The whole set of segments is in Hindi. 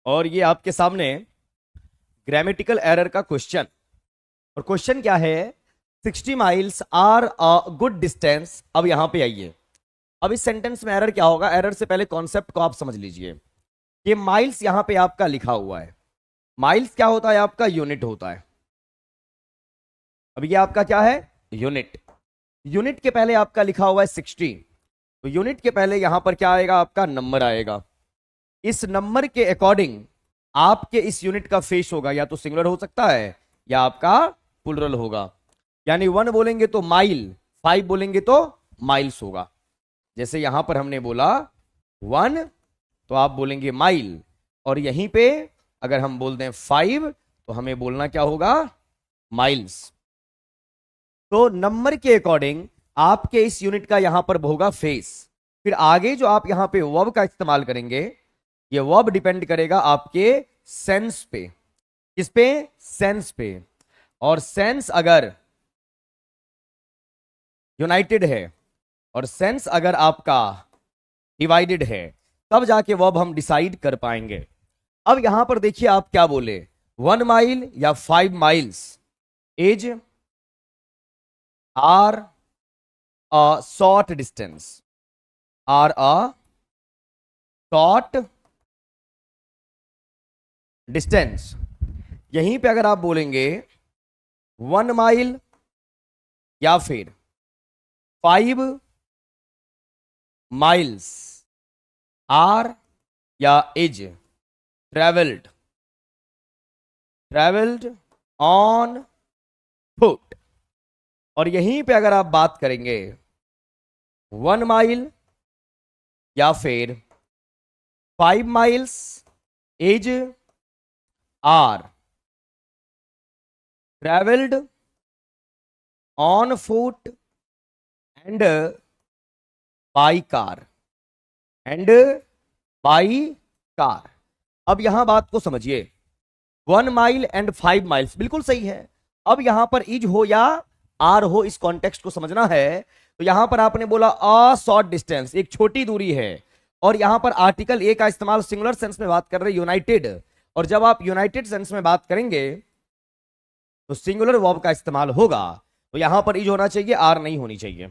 और ये आपके सामने ग्रामेटिकल एरर का क्वेश्चन। और क्वेश्चन क्या है, 60 miles are a good distance. अब यहां पे आइए, अब इस सेंटेंस में एरर क्या होगा। एरर से पहले कॉन्सेप्ट को आप समझ लीजिए। ये माइल्स यहां पे आपका लिखा हुआ है। माइल्स क्या होता है, आपका यूनिट होता है। अब ये आपका क्या है, यूनिट। यूनिट के पहले आपका लिखा हुआ है 60, तो यूनिट के पहले यहां पर क्या आएगा, आपका नंबर आएगा। इस नंबर के अकॉर्डिंग आपके इस यूनिट का फेस होगा, या तो सिंगुलर हो सकता है या आपका प्लुरल होगा। यानी 1 बोलेंगे तो माइल, 5 बोलेंगे तो माइल्स होगा। जैसे यहां पर हमने बोला 1 तो आप बोलेंगे माइल, और यहीं पे अगर हम बोल दें 5 तो हमें बोलना क्या होगा, माइल्स। तो नंबर के अकॉर्डिंग आपके इस यूनिट का यहां पर होगा फेस। फिर आगे जो आप यहां पे वर्ब का इस्तेमाल करेंगे, ये वर्ब डिपेंड करेगा आपके सेंस पे। किस पे, सेंस पे। और सेंस अगर यूनाइटेड है और सेंस अगर आपका डिवाइडेड है, तब जाके वर्ब हम डिसाइड कर पाएंगे। अब यहां पर देखिए आप क्या बोले, 1 माइल या 5 miles is are a short distance, are a short distance. यहीं पे अगर आप बोलेंगे 1 माइल या फिर 5 माइल्स आर या इज ट्रेवल्ड ऑन फुट। और यहीं पे अगर आप बात करेंगे 1 माइल या फिर 5 miles is are travelled on foot and by car, and by car. अब यहां बात को समझिए, 1 माइल एंड 5 माइल्स बिल्कुल सही है। अब यहां पर इज हो या आर हो, इस कॉन्टेक्स्ट को समझना है। तो यहां पर आपने बोला अ शॉर्ट डिस्टेंस, एक छोटी दूरी है। और यहां पर आर्टिकल ए का इस्तेमाल सिंगुलर सेंस में बात कर रहे यूनाइटेड। और जब आप यूनाइटेड सेंस में बात करेंगे तो सिंगुलर वर्ब का इस्तेमाल होगा। तो यहां पर इज होना चाहिए, आर नहीं होनी चाहिए।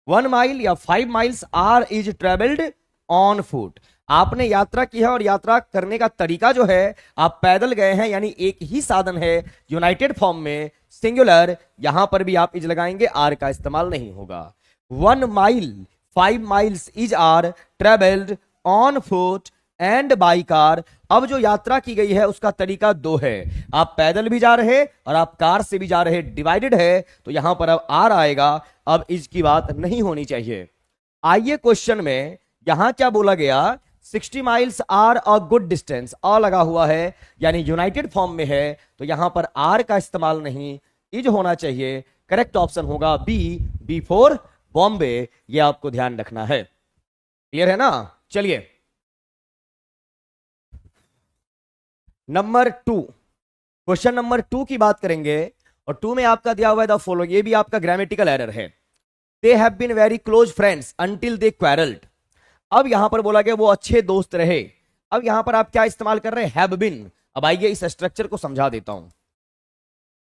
1 माइल या 5 miles are is travelled on foot. आपने यात्रा की है और यात्रा करने का तरीका जो है, आप पैदल गए हैं, यानी एक ही साधन है, यूनाइटेड फॉर्म में सिंगुलर। यहां पर भी आप इज लगाएंगे, आर का इस्तेमाल नहीं होगा। 1 mile 5 miles is are travelled on foot and by car. अब जो यात्रा की गई है उसका तरीका 2 है, आप पैदल भी जा रहे और आप कार से भी जा रहे, डिवाइडेड है, तो यहां पर अब आर आएगा। अब इज की बात नहीं होनी चाहिए। आइए क्वेश्चन में यहां क्या बोला गया, 60 miles are a good distance, a लगा हुआ है यानी यूनाइटेड फॉर्म में है, तो यहां पर आर का इस्तेमाल नहीं, इज होना चाहिए। करेक्ट ऑप्शन होगा बी फॉर बॉम्बे। ये आपको ध्यान रखना है। क्लियर है ना। चलिए नंबर 2, क्वेश्चन नंबर 2 की बात करेंगे। और 2 में आपका दिया हुआ है द फॉलोइंग, ये भी आपका ग्रामेटिकल एरर है। They have been very close friends until they quarrelled. अब यहां पर बोला गया वो अच्छे दोस्त रहे। अब यहां पर आप क्या इस्तेमाल कर रहे हैं, हैव बीन। अब आइए इस स्ट्रक्चर को समझा देता हूं।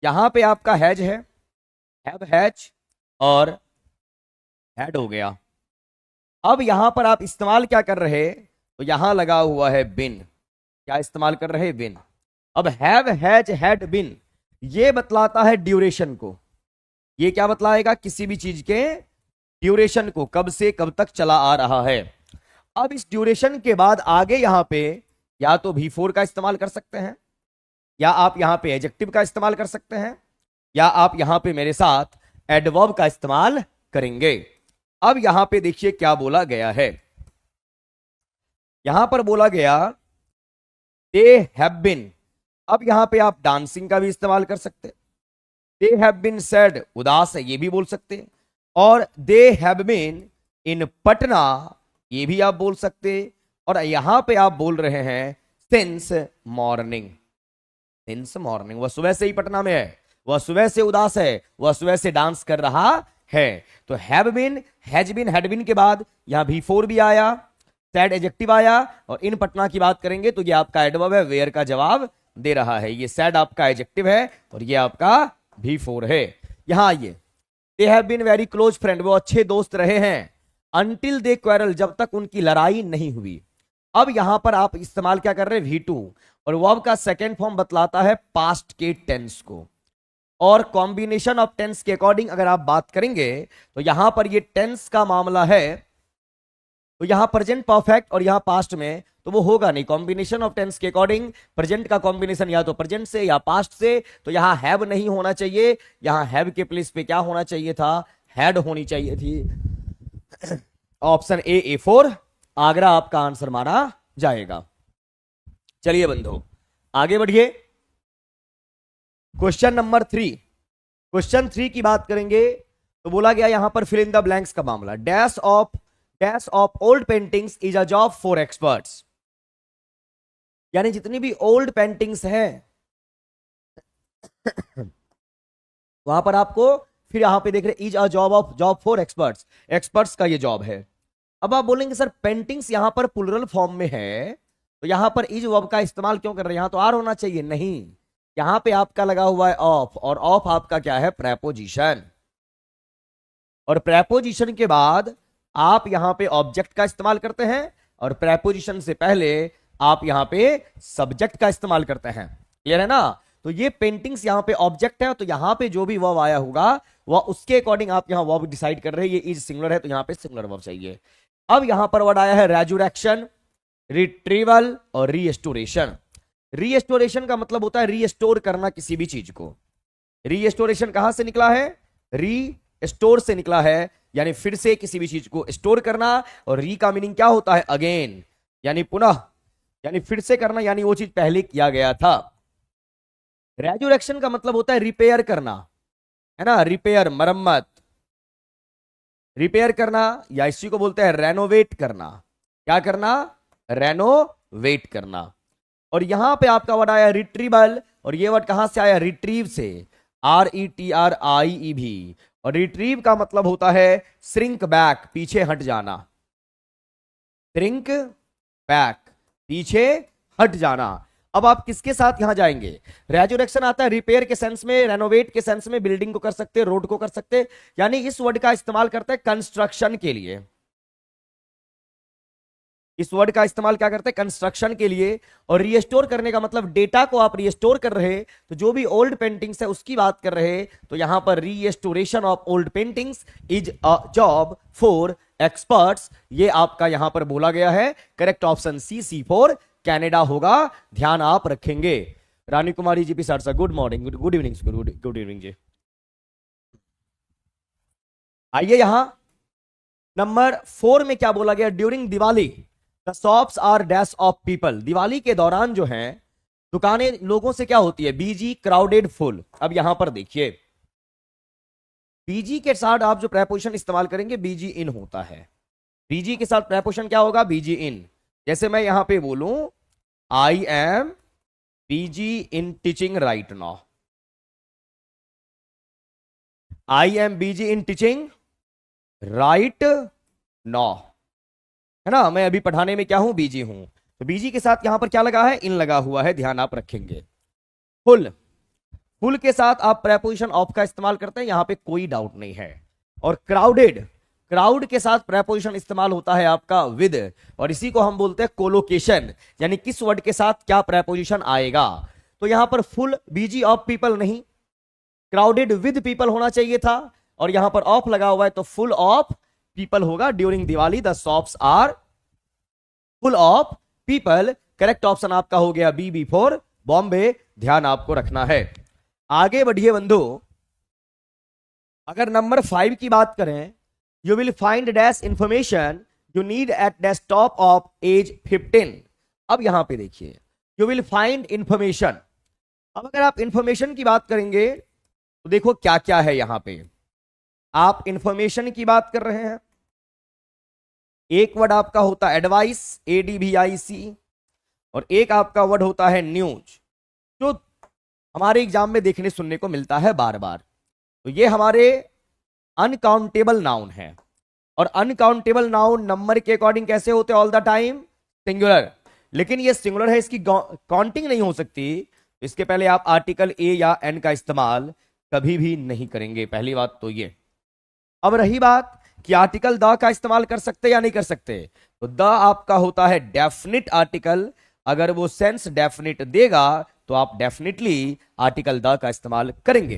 यहां पे आपका हैज है, हैव हैज और हैड हो गया। अब यहां पर आप इस्तेमाल क्या कर रहे, तो यहां लगा हुआ है बिन। क्या इस्तेमाल कर रहे, बिन। अब हैव हैज हैड बिन ये बतलाता है ड्यूरेशन को। ये क्या बतलाएगा, किसी भी चीज के ड्यूरेशन को, कब से कब तक चला आ रहा है। अब इस ड्यूरेशन के बाद आगे यहां पे या तो V4 का इस्तेमाल कर सकते हैं, या आप यहां पे एडजेक्टिव का इस्तेमाल कर सकते हैं, या आप यहां पे मेरे साथ एडवर्ब का इस्तेमाल करेंगे। अब यहां पे देखिए क्या बोला गया है। यहां पर बोला गया दे हैव बीन। अब यहां पे आप डांसिंग का भी इस्तेमाल कर सकते हैं। दे हैव बीन सैड, उदास है, ये भी बोल सकते हैं। और they have been in Patna, ये भी आप बोल सकते। और यहां पे आप बोल रहे हैं सिंस मॉर्निंग, सिंस मॉर्निंग, वह सुबह से ही पटना में है, वह सुबह से उदास है, वह सुबह से डांस कर रहा है। तो have been, has been, had been के बाद यहां V4 भी आया, सैड एडजेक्टिव आया, और इन पटना की बात करेंगे तो ये आपका एडवर्ब है, वेयर का जवाब दे रहा है। ये सैड आपका एडजेक्टिव है और ये आपका V4 है। यहां आइए, they have been very close friend, वो अच्छे दोस्त रहे हैं, अनटिल दे क्वेरल, जब तक उनकी लड़ाई नहीं हुई। अब यहां पर आप इस्तेमाल क्या कर रहे हैं, V2, और वर्ब का सेकेंड फॉर्म बतलाता है पास्ट के टेंस को, और कॉम्बिनेशन ऑफ टेंस के अकॉर्डिंग अगर आप बात करेंगे तो यहां पर ये टेंस का मामला है, तो यहां प्रेजेंट परफेक्ट और यहां पास्ट में तो वो होगा नहीं। कॉम्बिनेशन ऑफ टेंस के अकॉर्डिंग प्रेजेंट का कॉम्बिनेशन या तो प्रेजेंट से या पास्ट से, तो यहां हैव नहीं होना चाहिए, यहां हैव के प्लेस पे क्या होना चाहिए था, हैड होनी चाहिए थी। ऑप्शन A4 आगरा आपका आंसर माना जाएगा। चलिए बंधु आगे बढ़िए, क्वेश्चन नंबर 3। क्वेश्चन 3 की बात करेंगे तो बोला गया यहां पर फिल इन द ब्लैंक्स का मामला, dash of old paintings is a job for experts, यानी जितनी भी ओल्ड पेंटिंग्स हैं वहां पर आपको फिर यहां पे देख रहे is a job for experts, experts का ये जॉब है। अब आप बोलेंगे सर पेंटिंग्स यहां पर प्लुरल फॉर्म में है तो यहां पर इज वर्ब का इस्तेमाल क्यों कर रहे हैं, यहां तो आर होना चाहिए, नहीं, यहां पे आपका लगा हुआ है ऑफ, और ऑफ आपका क्या है, प्रेपोजिशन, और प्रेपोजिशन के बाद आप यहां पे ऑब्जेक्ट का इस्तेमाल करते हैं, और प्रेपोजिशन से पहले आप यहां पे सब्जेक्ट का इस्तेमाल करते हैं। क्लियर है ना? तो ये पेंटिंग्स यहां पे ऑब्जेक्ट है, तो यहां पे जो भी वर्ब आया होगा वह उसके अकॉर्डिंग आप यहां वर्ब डिसाइड कर रहे हैं। ये इज सिंगुलर है तो यहां पे सिंगुलर वर्ब चाहिए। अब यहां पर वर्ड आया है रेजुरेक्शन, रिट्रीवल और रीएस्टोरेशन। रीएस्टोरेशन का मतलब होता है रीएस्टोर करना किसी भी चीज को। रीएस्टोरेशन कहां से निकला है, रीस्टोर से निकला है, यानी फिर से किसी भी चीज को स्टोर करना, और री का मीनिंग क्या होता है, अगेन, यानी पुनः, यानी फिर से करना, यानी वो चीज पहले किया गया था। रेजुरेक्शन का मतलब होता है रिपेयर करना, है ना, रिपेयर, मरम्मत, रिपेयर करना, या इसी को बोलते हैं रेनोवेट करना। क्या करना, रेनोवेट करना। और यहां पे आपका वर्ड आया रिट्रीवल, और ये वर्ड कहां से आया, रिट्रीव से, RETRIEV, और रिट्रीव का मतलब होता है श्रिंक बैक, पीछे हट जाना, श्रिंक बैक, पीछे हट जाना। अब आप किसके साथ यहां जाएंगे, रेजुरेक्शन आता है रिपेयर के सेंस में, रेनोवेट के सेंस में, बिल्डिंग को कर सकते हैं, रोड को कर सकते हैं, यानी इस वर्ड का इस्तेमाल करते हैं कंस्ट्रक्शन के लिए। इस वर्ड का इस्तेमाल क्या करते हैं, कंस्ट्रक्शन के लिए। और रीस्टोर करने का मतलब डेटा को आप रीस्टोर कर रहे, तो जो भी ओल्ड पेंटिंग्स है उसकी बात कर रहे, तो यहां पर restoration of old paintings is a job for experts, ये आपका यहां पर बोला गया है। करेक्ट ऑप्शन C4 कनाडा होगा, ध्यान आप रखेंगे। Rani Kumari ji P sir, good morning, good evening, good evening जी। आइए यहां नंबर 4 में क्या बोला गया, during Diwali the shops are dash of people, Diwali के दौरान जो है दुकानें लोगों से क्या होती है, बीजी, क्राउडेड, फुल। अब यहां पर देखिए बीजी के साथ आप जो प्रेपोजिशन इस्तेमाल करेंगे बीजी इन होता है, बीजी के साथ प्रेपोजिशन क्या होगा, बीजी इन। जैसे मैं यहां पे बोलूं I am busy in teaching right now, I am busy in teaching right now, है ना, मैं अभी पढ़ाने में क्या हूं, बीजी हूं। तो बीजी के साथ यहां पर क्या लगा है, इन लगा हुआ है, ध्यान आप रखेंगे। फुल, फुल के साथ आप प्रेपोजिशन ऑफ का इस्तेमाल करते हैं, यहां पे कोई डाउट नहीं है। और क्राउडेड, क्राउड के साथ प्रेपोजिशन इस्तेमाल होता है आपका विद, और इसी को हम बोलते हैं कोलोकेशन, यानी किस वर्ड के साथ क्या प्रेपोजिशन आएगा। तो यहां पर फुल बीजी ऑफ पीपल नहीं, क्राउडेड विद पीपल होना चाहिए था, और यहां पर ऑफ लगा हुआ है तो फुल ऑफ पीपल होगा। During Diwali the shops are full of people, correct option आपका हो गया B फॉर बॉम्बे, ध्यान आपको रखना है। आगे बढ़िए बंधु, अगर नंबर 5 की बात करें, you will find dash information you need at desktop of age 15। अब यहां पे देखिए यू विल फाइंड इंफॉर्मेशन। अब अगर आप इंफॉर्मेशन की बात करेंगे तो देखो क्या क्या है यहां पे, आप इंफॉर्मेशन की बात कर रहे हैं, एक वर्ड आपका होता है एडवाइस, ADVIC, और एक आपका वर्ड होता है न्यूज, जो हमारे एग्जाम में देखने सुनने को मिलता है बार बार। तो ये हमारे अनकाउंटेबल नाउन है, और अनकाउंटेबल नाउन नंबर के अकॉर्डिंग कैसे होते हैं? All the time singular. लेकिन ये सिंगुलर है, इसकी काउंटिंग नहीं हो सकती। इसके पहले आप आर्टिकल ए या एन का इस्तेमाल कभी भी नहीं करेंगे, पहली बात तो ये। अब रही बात कि आर्टिकल द का इस्तेमाल कर सकते या नहीं कर सकते, तो द आपका होता है डेफिनिट आर्टिकल। अगर वो सेंस डेफिनिट देगा तो आप डेफिनेटली आर्टिकल द का इस्तेमाल करेंगे।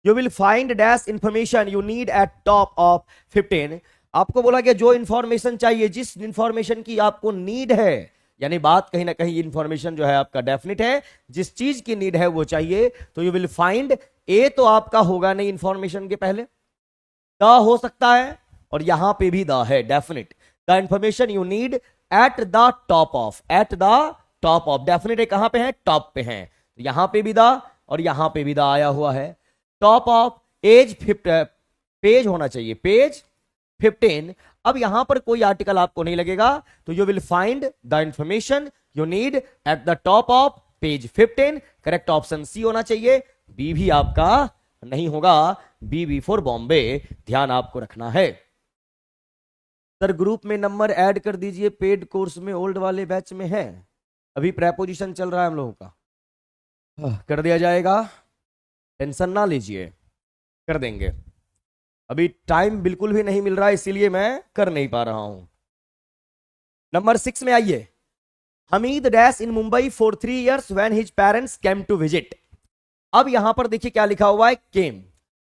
You will find dash information you need eight top of 15। आपको बोला गया जो इंफॉर्मेशन चाहिए, जिस इंफॉर्मेशन की आपको नीड है, यानी बात कहीं ना कहीं इंफॉर्मेशन जो है आपका डेफिनिट है, जिस चीज की नीड है वो चाहिए, तो यू विल फाइंड। ए तो आपका होगा नहीं इंफॉर्मेशन के पहले, द हो सकता है, और यहां पे भी द है definite. The information you need at the top of, eight the top of, definite है कहां पे है? टॉप पे है। तो यहां पे भी द और यहां पे भी द आया हुआ है। टॉप ऑफ एज पेज होना चाहिए, पेज 15। अब यहां पर कोई आर्टिकल आपको नहीं लगेगा, तो you will find the information you need at the top of page 15। Correct option C होना चाहिए, बी भी आपका नहीं होगा, बी फॉर बॉम्बे, ध्यान आपको रखना है। सर ग्रुप में नंबर ऐड कर दीजिए, पेड कोर्स में ओल्ड वाले बैच में है, अभी प्रेपोजिशन चल रहा है हम लोगों का। कर दिया जाएगा, टेंशन ना लीजिए, कर देंगे। अभी टाइम बिल्कुल भी नहीं मिल रहा है, इसीलिए मैं कर नहीं पा रहा हूं। नंबर 6 में आइए। Hamid dash in Mumbai for 3 years when his parents came to visit. अब यहां पर देखिए क्या लिखा हुआ है, came.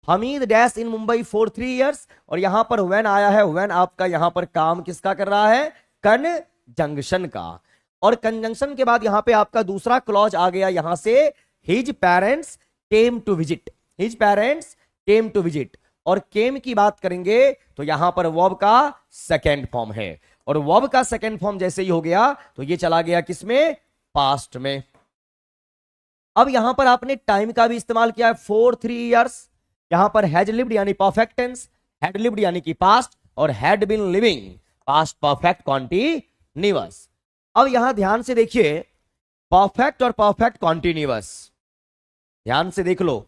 Hamid dash in Mumbai for 3 years, और यहां पर व्हेन आया है, व्हेन आपका यहां पर काम किसका कर रहा है? कंजंक्शन का। और कंजंक्शन के बाद यहां पे आपका दूसरा क्लॉज आ गया यहां से, his parents came to visit, his parents came to visit. और केम की बात करेंगे तो यहां पर वर्ब का सेकेंड फॉर्म है, और वर्ब का सेकेंड फॉर्म जैसे ही हो गया तो ये चला गया किसमें? पास्ट में। अब यहां पर आपने टाइम का भी इस्तेमाल किया है, फॉर 3 years। यहां पर हैज लिव्ड यानी परफेक्ट टेंस, हैड लिव्ड यानी कि पास्ट, और had been living past perfect continuous. अब यहां ध्यान से देखिए, परफेक्ट और परफेक्ट कॉन्टिन्यूअस, ध्यान से देख लो।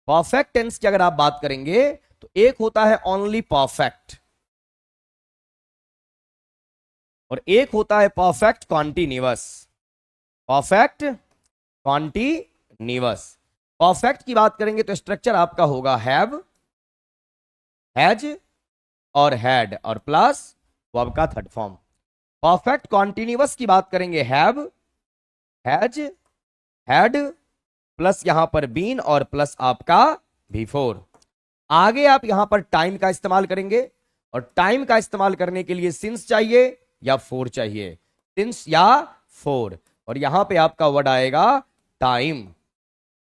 परफेक्ट टेंस की अगर आप बात करेंगे तो एक होता है ओनली परफेक्ट, और एक होता है perfect continuous, perfect continuous. Perfect की बात करेंगे तो स्ट्रक्चर आपका होगा हैव, हैज और हैड, और प्लस वर्ब का थर्ड फॉर्म। परफेक्ट कॉन्टिन्यूअस की बात करेंगे हैव, हैज, हैड, प्लस यहां पर बीन, और प्लस आपका बिफोर। आगे आप यहां पर टाइम का इस्तेमाल करेंगे, और टाइम का इस्तेमाल करने के लिए सिंस चाहिए या फोर चाहिए, सिंस या फोर, और यहां पे आपका वर्ड आएगा टाइम।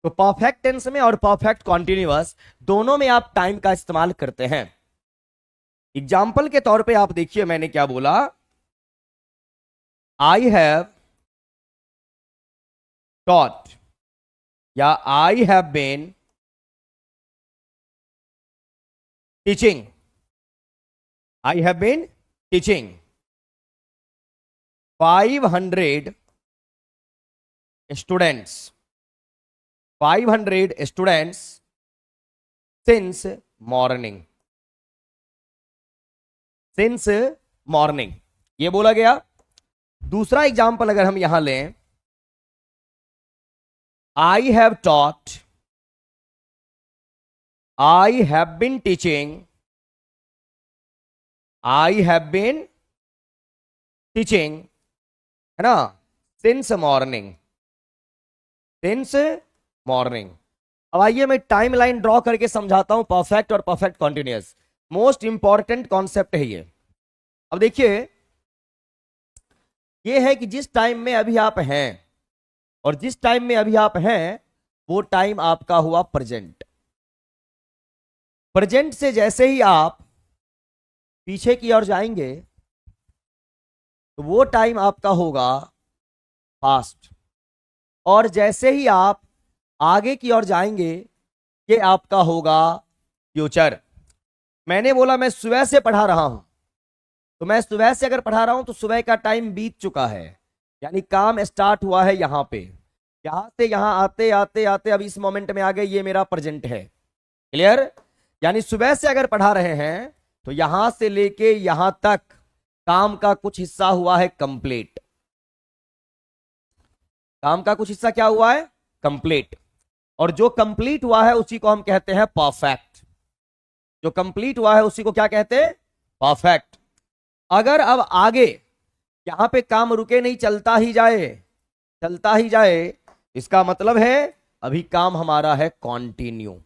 तो परफेक्ट टेंस में और परफेक्ट कॉन्टिन्यूअस दोनों में आप टाइम का इस्तेमाल करते हैं। एग्जाम्पल के तौर पे आप देखिए मैंने क्या बोला, आई हैव टॉट या I have been teaching, I have been teaching 500 students, 500 students since morning, since morning, ये बोला गया। दूसरा एग्जाम्पल अगर हम यहां लें, I have taught, I have been teaching, I have been teaching, है ना, सिंस मॉर्निंग, सिंस मॉर्निंग। अब आइए मैं टाइम लाइन ड्रॉ करके समझाता हूं परफेक्ट और perfect continuous, most important concept है ये। अब देखिए ये है कि जिस टाइम में अभी आप हैं, और जिस टाइम में अभी आप हैं वो टाइम आपका हुआ प्रेजेंट। प्रेजेंट से जैसे ही आप पीछे की ओर जाएंगे तो वो टाइम आपका होगा पास्ट, और जैसे ही आप आगे की ओर जाएंगे ये आपका होगा फ्यूचर। मैंने बोला मैं सुबह से पढ़ा रहा हूं, तो मैं सुबह से अगर पढ़ा रहा हूं तो सुबह का टाइम बीत चुका है, यानी काम स्टार्ट हुआ है यहां पे, यहां से यहां आते आते आते अब इस मोमेंट में आ गए, ये मेरा प्रेजेंट है। क्लियर? यानी सुबह से अगर पढ़ा रहे हैं तो यहां से लेके यहां तक काम का कुछ हिस्सा हुआ है कंप्लीट। काम का कुछ हिस्सा क्या हुआ है? कंप्लीट। और जो कंप्लीट हुआ है उसी को हम कहते हैं परफेक्ट। जो कंप्लीट हुआ है उसी को क्या कहते हैं? परफेक्ट। अगर अब आगे यहां पे काम रुके नहीं, चलता ही जाए, चलता ही जाए, इसका मतलब है अभी काम हमारा है कॉन्टिन्यू,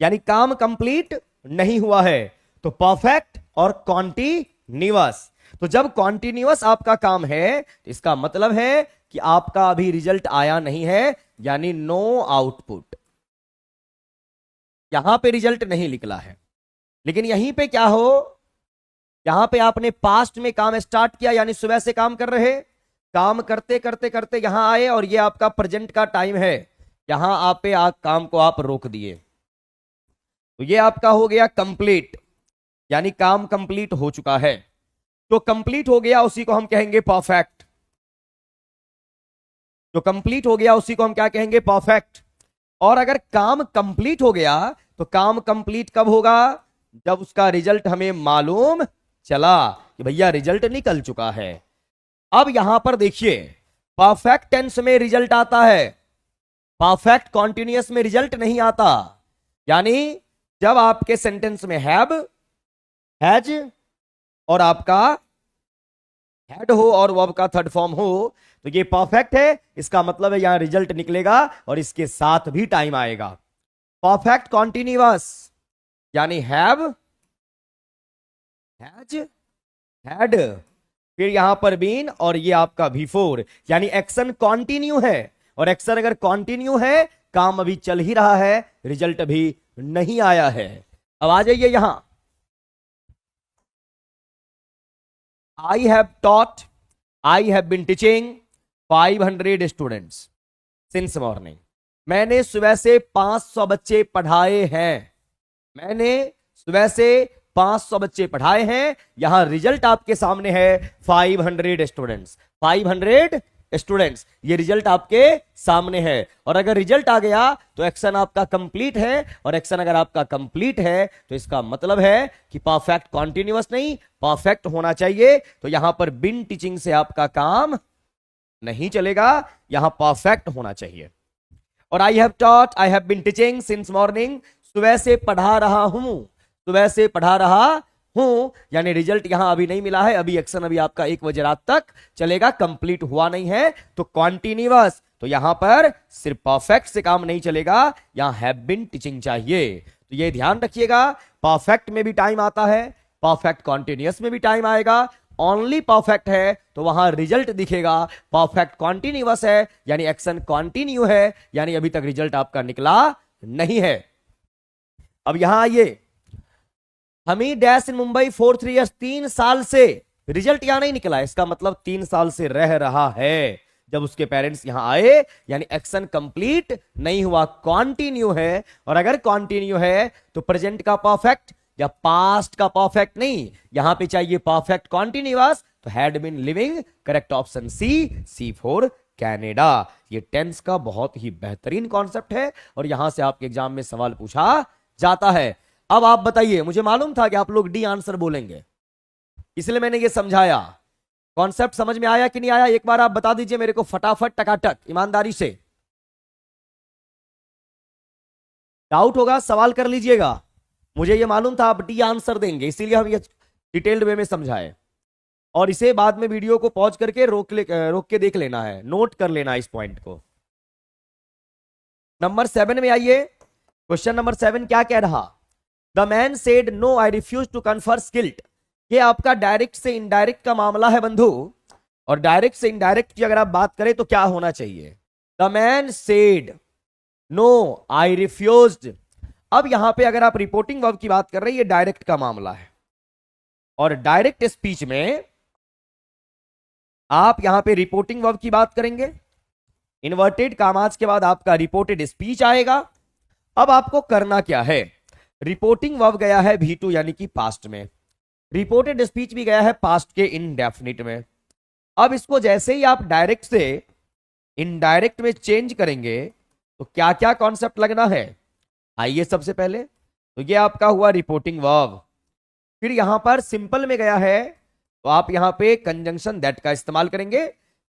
यानी काम कंप्लीट नहीं हुआ है। तो परफेक्ट और कॉन्टिन्यूअस। तो जब कॉन्टिन्यूअस आपका काम है तो इसका मतलब है कि आपका अभी रिजल्ट आया नहीं है, यानी नो आउटपुट। यहां पे रिजल्ट नहीं निकला है। लेकिन यहीं पे क्या हो, यहां पे आपने पास्ट में काम स्टार्ट किया, यानी सुबह से काम कर रहे, काम करते करते करते यहां आए और ये आपका प्रेजेंट का टाइम है, यहां आप पे काम को आप रोक दिए, तो ये आपका हो गया कंप्लीट, यानी काम कंप्लीट हो चुका है। जो कंप्लीट हो गया उसी को हम कहेंगे परफेक्ट। जो कंप्लीट हो गया उसी को हम क्या कहेंगे? परफेक्ट। और अगर काम कंप्लीट हो गया तो काम कंप्लीट कब होगा? जब उसका रिजल्ट हमें मालूम चला कि भैया रिजल्ट निकल चुका है। अब यहां पर देखिए, परफेक्ट टेंस में रिजल्ट आता है, परफेक्ट कॉन्टिन्यूअस में रिजल्ट नहीं आता। यानी जब आपके सेंटेंस में हैव, हैज और आपका हैड हो और वर्ब का थर्ड फॉर्म हो तो ये परफेक्ट है। इसका मतलब है यहां रिजल्ट निकलेगा और इसके साथ भी टाइम आएगा। परफेक्ट कॉन्टिन्यूअस यानी हैव, हैज, हैड, फिर यहां पर बीन और ये आपका बिफोर, यानी एक्शन कॉन्टिन्यू है। और एक्शन अगर कॉन्टिन्यू है, काम अभी चल ही रहा है, रिजल्ट अभी नहीं आया है। अब आ जाइए यहां, I have taught, I have been teaching 500 students since morning. मैंने सुबह से 500 बच्चे पढ़ाए हैं। मैंने सुबह से 500 बच्चे पढ़ाए हैं। यहां रिजल्ट आपके सामने है 500 स्टूडेंट्स। 500 स्टूडेंट्स, ये रिजल्ट आपके सामने है। और अगर रिजल्ट आ गया तो एक्शन आपका कंप्लीट है। और एक्शन अगर आपका कंप्लीट है तो इसका मतलब है कि परफेक्ट कॉन्टिन्यूअस नहीं, परफेक्ट होना चाहिए। तो यहां पर बिन टीचिंग से आपका काम नहीं चलेगा, यहां परफेक्ट होना चाहिए। और I have taught, I have been teaching since morning, सुबह से पढ़ा रहा हूं, सुबह से पढ़ा रहा हूं, यानी रिजल्ट यहां अभी नहीं मिला है, अभी एक्शन अभी आपका 1 बजे रात तक चलेगा, कंप्लीट हुआ नहीं है। तो कॉन्टिन्यूअस, तो यहां पर सिर्फ परफेक्ट से काम नहीं चलेगा, यहां हैव बीन टीचिंग चाहिए। तो ये ध्यान रखिएगा, परफेक्ट में भी टाइम आता है, परफेक्ट कॉन्टिन्यूअस में भी टाइम आएगा। ओनली परफेक्ट है तो वहां रिजल्ट दिखेगा, परफेक्ट कॉन्टिन्यूअस है यानी एक्शन कॉन्टिन्यू है, यानी अभी तक रिजल्ट आपका निकला नहीं है। अब यहां आइए, हमी dash in Mumbai for 3 years, 3 साल से रिजल्ट यहां नहीं निकला, इसका मतलब 3 साल से रह रहा है जब उसके पेरेंट्स यहां आए, यानी एक्शन कंप्लीट नहीं हुआ, कॉन्टिन्यू है। और अगर कॉन्टिन्यू है तो प्रेजेंट का परफेक्ट या पास्ट का परफेक्ट नहीं, यहां पे चाहिए परफेक्ट कॉन्टिन्यूअस। तो had been living, correct option C, C for Canada. ये टेंस का बहुत ही बेहतरीन कॉन्सेप्ट है और यहां से आपके एग्जाम में सवाल पूछा जाता है। अब आप बताइए, मुझे मालूम था कि आप लोग डी आंसर बोलेंगे, इसलिए मैंने ये समझाया। कॉन्सेप्ट समझ में आया कि नहीं आया, एक बार आप बता दीजिए मेरे को फटाफट, टकाटक, ईमानदारी से। डाउट होगा सवाल कर लीजिएगा, मुझे ये मालूम था आप डी आंसर देंगे, इसीलिए हम ये डिटेल्ड वे में समझाए। और इसे बाद में वीडियो को पॉज करके रोक के देख लेना है, नोट कर लेना इस पॉइंट को। नंबर 7 में आइए, क्वेश्चन नंबर 7 क्या कह रहा? The man said no I refuse to confer skilled. ये आपका डायरेक्ट से इनडायरेक्ट का मामला है बंधु, और डायरेक्ट से इनडायरेक्ट की अगर आप बात करें तो क्या होना चाहिए? The man said no I refused. अब यहां पे अगर आप रिपोर्टिंग वर्ब की बात कर रहे हैं, ये डायरेक्ट का मामला है, और डायरेक्ट स्पीच में आप यहां पे रिपोर्टिंग वर्ब की बात करेंगे, इन्वर्टेड कामाज के बाद आपका रिपोर्टेड स्पीच आएगा। अब आपको करना क्या है? रिपोर्टिंग वर्ब गया है V2 यानी कि पास्ट में, रिपोर्टेड स्पीच भी गया है पास्ट के इनडेफिनिट में। अब इसको जैसे ही आप डायरेक्ट से इनडायरेक्ट में चेंज करेंगे तो क्या क्या कॉन्सेप्ट लगना है? आइए सबसे पहले तो ये आपका हुआ रिपोर्टिंग वर्ब। फिर यहां पर सिंपल में गया है तो आप यहां पे कंजंक्शन दैट का इस्तेमाल करेंगे।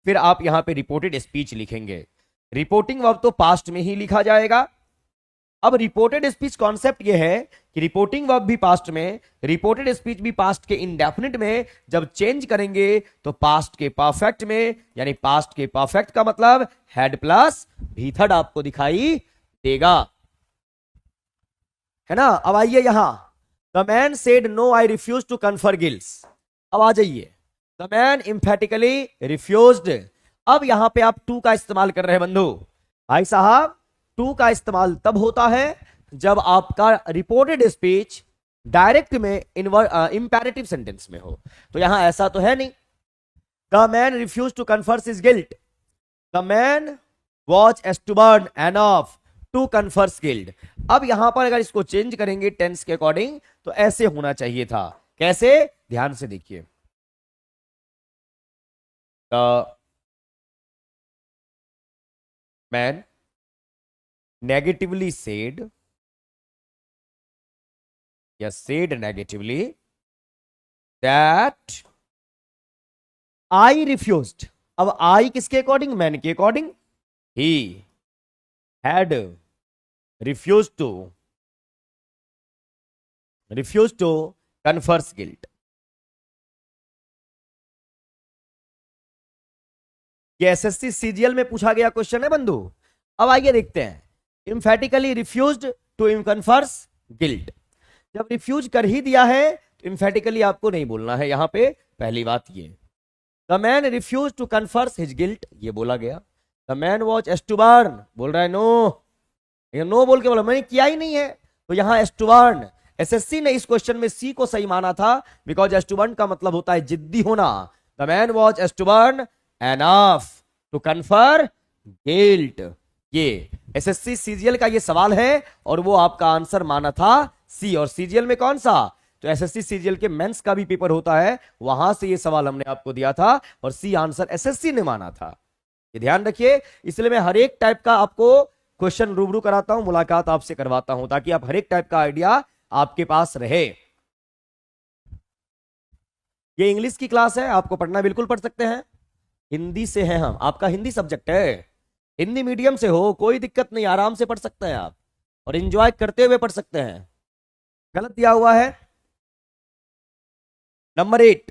फिर आप यहां पे रिपोर्टेड स्पीच लिखेंगे। रिपोर्टिंग वर्ब तो पास्ट में ही लिखा जाएगा। अब रिपोर्टेड स्पीच कॉन्सेप्ट ये है कि रिपोर्टिंग वर्ब भी पास्ट में, रिपोर्टेड स्पीच भी पास्ट के इंडेफिनिट में जब चेंज करेंगे तो पास्ट के परफेक्ट में, यानी पास्ट के परफेक्ट का मतलब हेड प्लस भी थर्ड आपको दिखाई देगा, है ना। अब आइए यहां, the man said no I refuse to confer gills. अब आ जाइए, द मैन इंफेटिकली रिफ्यूज्ड। अब यहां पे आप टू का इस्तेमाल कर रहे हैं बंधु। भाई साहब टू का इस्तेमाल तब होता है जब आपका रिपोर्टेड स्पीच डायरेक्ट में इंपेरेटिव सेंटेंस में हो। तो यहां ऐसा तो है नहीं। The man refuse to confess his guilt, the man was stubborn enough to confess guilt. अब यहां पर अगर इसको चेंज करेंगे टेंस के अकॉर्डिंग तो ऐसे होना चाहिए था। कैसे, ध्यान से देखिए, द मैन negatively said या said negatively that I refused। अब I किसके अकॉर्डिंग, मैन के according, he had refused to confess guilt। ये एसएससी सीजीएल में पूछा गया क्वेश्चन है बंधु। अब आइए देखते हैं, इम्फेटिकली रिफ्यूज्ड टू कन्फर्स गिल्ट। जब रिफ्यूज कर ही दिया है तो इम्फेटिकली आपको नहीं बोलना है यहां पे, पहली बात ये। The man refuse to confess his guilt, ये बोला गया। द मैन वॉज एस्टुबर्न, बोल रहा है नो, ये नो बोल के बोला मैंने किया ही नहीं है, तो यहां एस्टुबर्न। एसएससी ने इस क्वेश्चन में सी को सही माना था, बिकॉज एस्टुबर्न का मतलब होता है जिद्दी होना। The man was stubborn enough to confess guilt. ये एसएससी सीजीएल का ये सवाल है और वो आपका आंसर माना था सी। और सीजीएल में कौन सा, तो एसएससी सीजीएल के मेंस का भी पेपर होता है, वहां से ये सवाल हमने आपको दिया था और सी आंसर एसएससी ने माना था। ये ध्यान रखिए, इसलिए मैं हर एक टाइप का आपको क्वेश्चन रूबरू कराता हूं, मुलाकात आपसे करवाता हूं, ताकि आप हर एक टाइप का आइडिया आपके पास रहे। ये इंग्लिश की क्लास है, आपको पढ़ना बिल्कुल पढ़ सकते हैं। हिंदी से है हम, आपका हिंदी सब्जेक्ट है, हिंदी मीडियम से हो कोई दिक्कत नहीं, आराम से पढ़ सकते हैं आप और एंजॉय करते हुए पढ़ सकते हैं। गलत दिया हुआ है number 8,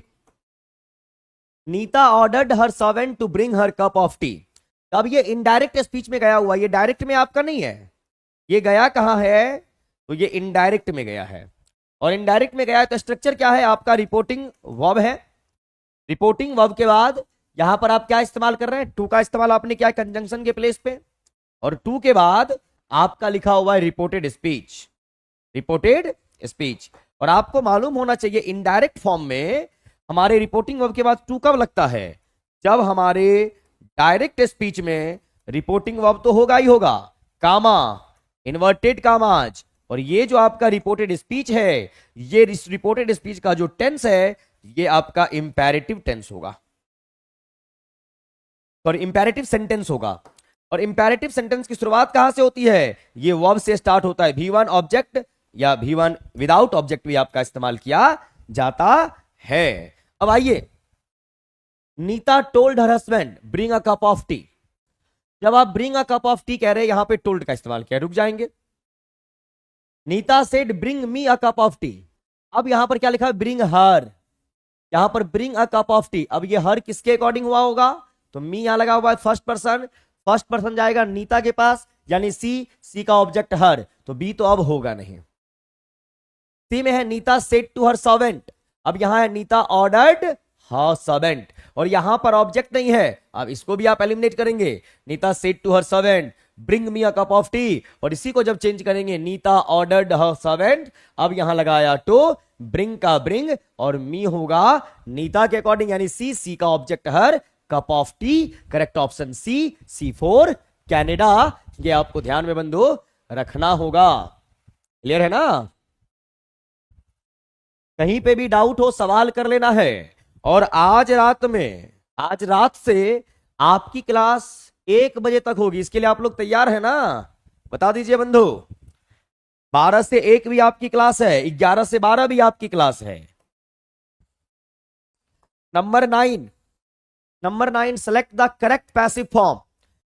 Neeta ordered her servant to bring her cup of tea. अब ये इनडायरेक्ट स्पीच में गया हुआ, ये डायरेक्ट में आपका नहीं है। ये गया कहां है, तो ये इनडायरेक्ट में गया है। और इनडायरेक्ट में गया है तो स्ट्रक्चर क्या है आपका, रिपोर्टिंग वर्ब है। रिपोर्टिंग वर्ब के बाद यहां पर आप क्या इस्तेमाल कर रहे हैं, टू का इस्तेमाल आपने किया कंजंक्शन के प्लेस पे, और टू के बाद आपका लिखा हुआ है रिपोर्टेड स्पीच, रिपोर्टेड स्पीच। और आपको मालूम होना चाहिए इनडायरेक्ट फॉर्म में हमारे रिपोर्टिंग वर्ब के बाद टू कब लगता है, जब हमारे डायरेक्ट स्पीच में रिपोर्टिंग वर्ब तो होगा ही होगा, कामा, इन्वर्टेड कामाज। और ये जो आपका रिपोर्टेड स्पीच है, ये रिपोर्टेड स्पीच का जो टेंस है ये आपका इंपेरेटिव टेंस होगा, और इंपेरेटिव सेंटेंस होगा। और इंपेरेटिव सेंटेंस की शुरुआत कहां से होती है, ये वर्ब से स्टार्ट होता है। V1 ऑब्जेक्ट या V1 विदाउट ऑब्जेक्ट भी आपका इस्तेमाल किया जाता है। अब आइए, Neeta told her husband bring a cup of tea. जब आप bring a cup of tea कह रहे हैं, यहां पे टोल्ड का इस्तेमाल किया, रुक जाएंगे। Neeta said bring me a cup of tea. अब यहां पर क्या लिखा है, ब्रिंग हर, यहां पर bring a cup of tea. अब ये हर किसके अकॉर्डिंग हुआ होगा, तो मी यहां लगा हुआ है फर्स्ट पर्सन, फर्स्ट पर्सन जाएगा नीता के पास, यानी सी, सी का ऑब्जेक्ट हर, तो बी तो अब होगा नहीं। सी में है Neeta said to her servant, अब यहां है नीता ऑर्डर्ड हर सर्वेंट, और यहां पर ऑब्जेक्ट नहीं है, अब इसको भी आप एलिमिनेट करेंगे। Neeta said to her servant bring me a cup of tea, और इसी को जब चेंज करेंगे नीता ऑर्डर्ड हर सर्वेंट, अब यहां लगाया टू, ब्रिंग का ब्रिंग, और मी होगा नीता के अकॉर्डिंग, यानी सी, सी का object her, cup of tea, correct option C, C4 Canada. ये आपको ध्यान में बंधु रखना होगा, क्लियर है ना। कहीं पे भी डाउट हो सवाल कर लेना है। और आज रात में, आज रात से आपकी क्लास 1 बजे तक होगी, इसके लिए आप लोग तैयार है ना, बता दीजिए बंधु। 12 से 1 भी आपकी क्लास है, 11 से 12 भी आपकी क्लास है। Number 9 select the correct passive form.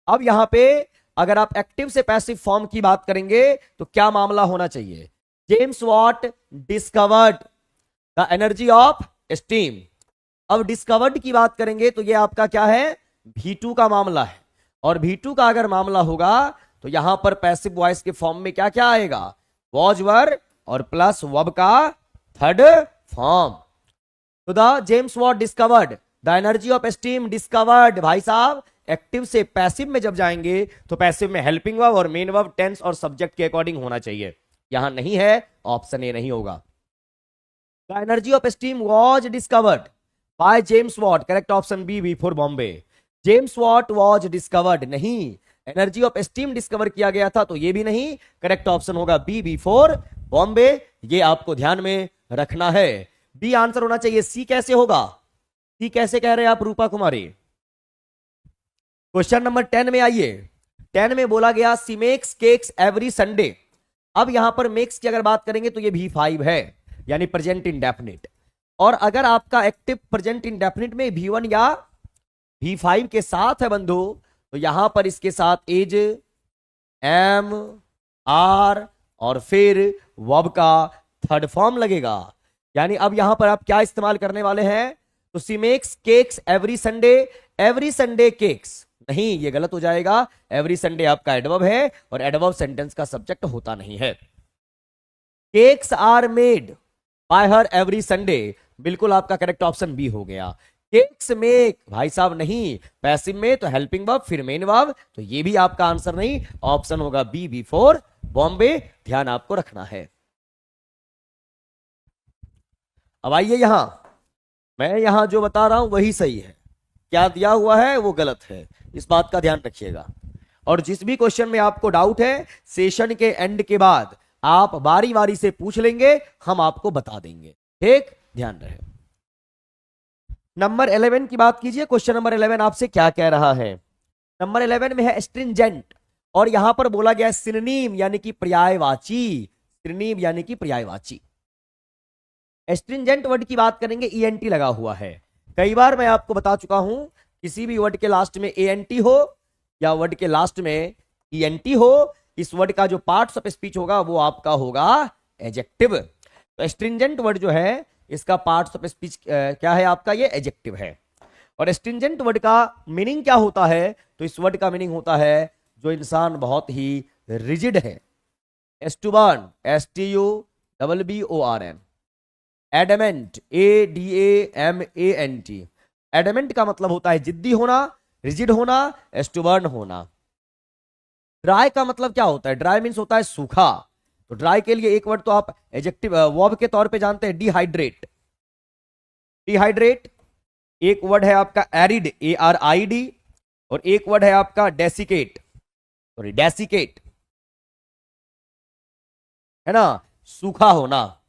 अब यहां पे अगर आप एक्टिव से पैसिव फॉर्म की बात करेंगे तो क्या मामला होना चाहिए? James Watt discovered the energy of steam. अब डिस्कवर्ड की बात करेंगे तो ये आपका क्या है? V2 का मामला है। और V2 का अगर मामला होगा तो यहां पर पैसिव वॉइस के फॉर्म में क्या क्या आएगा? वॉज वर और प्लस वर्ब का थर्ड फॉर्म। तो the James Watt discovered the energy of steam. Discovered भाई साहब एक्टिव से पैसिव में जब जाएंगे तो पैसिव में हेल्पिंग वर्ब और मेन वर्ब टेंस और सब्जेक्ट के अकॉर्डिंग होना चाहिए। यहां नहीं है, ऑप्शन ए नहीं होगा। The energy of steam was discovered by James Watt, correct option B before Bombay. James Watt was discovered नहीं, एनर्जी ऑफ स्टीम डिस्कवर किया गया था तो ये भी नहीं, करेक्ट ऑप्शन होगा बी बिफोर बॉम्बे। ये आपको ध्यान में रखना है। बी आंसर होना चाहिए। सी कैसे होगा? सी कैसे कह रहे हैं आप रूपा कुमारी? क्वेश्चन नंबर 10 में आइए। 10 में बोला गया सी मेक्स केक्स एवरी संडे। अब यहां पर मेक्स की अगर बात करेंगे तो ये V5 है, यानी प्रेजेंट इंडेफिनिट। और अगर आपका एक्टिव प्रेजेंट इंडेफिनिट में V1 या V5 के साथ है बंधु, तो यहां पर इसके साथ एज, एम, आर और फिर वर्ब का थर्ड फॉर्म लगेगा। यानी अब यहां पर आप क्या इस्तेमाल करने वाले हैं? तो she makes cakes every Sunday, every Sunday cakes नहीं, ये गलत हो जाएगा। एवरी संडे आपका एडवर्ब है और एडवर्ब सेंटेंस का सब्जेक्ट होता नहीं है। Cakes are made by her every Sunday, बिल्कुल आपका करेक्ट ऑप्शन बी हो गया। केक्स मेक भाई साहब नहीं, पैसिव में तो हेल्पिंग वर्ब फिर मेन वर्ब, तो ये भी आपका आंसर नहीं, ऑप्शन होगा बी बिफोर बॉम्बे। ध्यान आपको रखना है। अब आइए यहां, मैं यहां जो बता रहा हूं वही सही है, क्या दिया हुआ है वो गलत है, इस बात का ध्यान रखिएगा। और जिस भी क्वेश्चन में आपको डाउट है सेशन के एंड के बाद आप बारी बारी से पूछ लेंगे, हम आपको बता देंगे। ठीक, ध्यान रहे। नंबर 11 की बात कीजिए। क्वेश्चन नंबर 11 आपसे क्या कह रहा है? नंबर 11 में है स्ट्रिंजेंट, और यहां पर बोला गया सिनोनिम यानी कि पर्यायवाची। सिनोनिम यानी कि पर्यायवाची। एस्ट्रिंजेंट वर्ड की बात करेंगे, ईएनटी लगा हुआ है। कई बार मैं आपको बता चुका हूं, किसी भी वर्ड के लास्ट में एएनटी हो या वर्ड के लास्ट में ईएनटी हो, इस वर्ड का जो पार्ट्स ऑफ स्पीच होगा वो आपका होगा एजेक्टिव। तो एस्ट्रिंजेंट वर्ड जो है इसका पार्ट्स ऑफ स्पीच क्या है आपका? ये एजेक्टिव है। और एस्ट्रिंजेंट वर्ड का मीनिंग क्या होता है? तो इस वर्ड का मीनिंग होता है जो इंसान बहुत ही रिजिड है। एस्टुबर्न, STUBBORN। Adamant, ADAMANT। एडमेंट का मतलब होता है जिद्दी होना, रिजिड होना, एस्टुबर्न होना। ड्राई का मतलब क्या होता है? ड्राई मीन्स होता है सूखा। तो ड्राई के लिए एक वर्ड तो आप एडजेक्टिव वर्ब के तौर पे जानते हैं, डिहाइड्रेट। डिहाइड्रेट। एक वर्ड है आपका एरिड, ARID। और एक वर्ड है आपका डेसिकेट, सॉरी डेसिकेट, है ना, सूखा होना।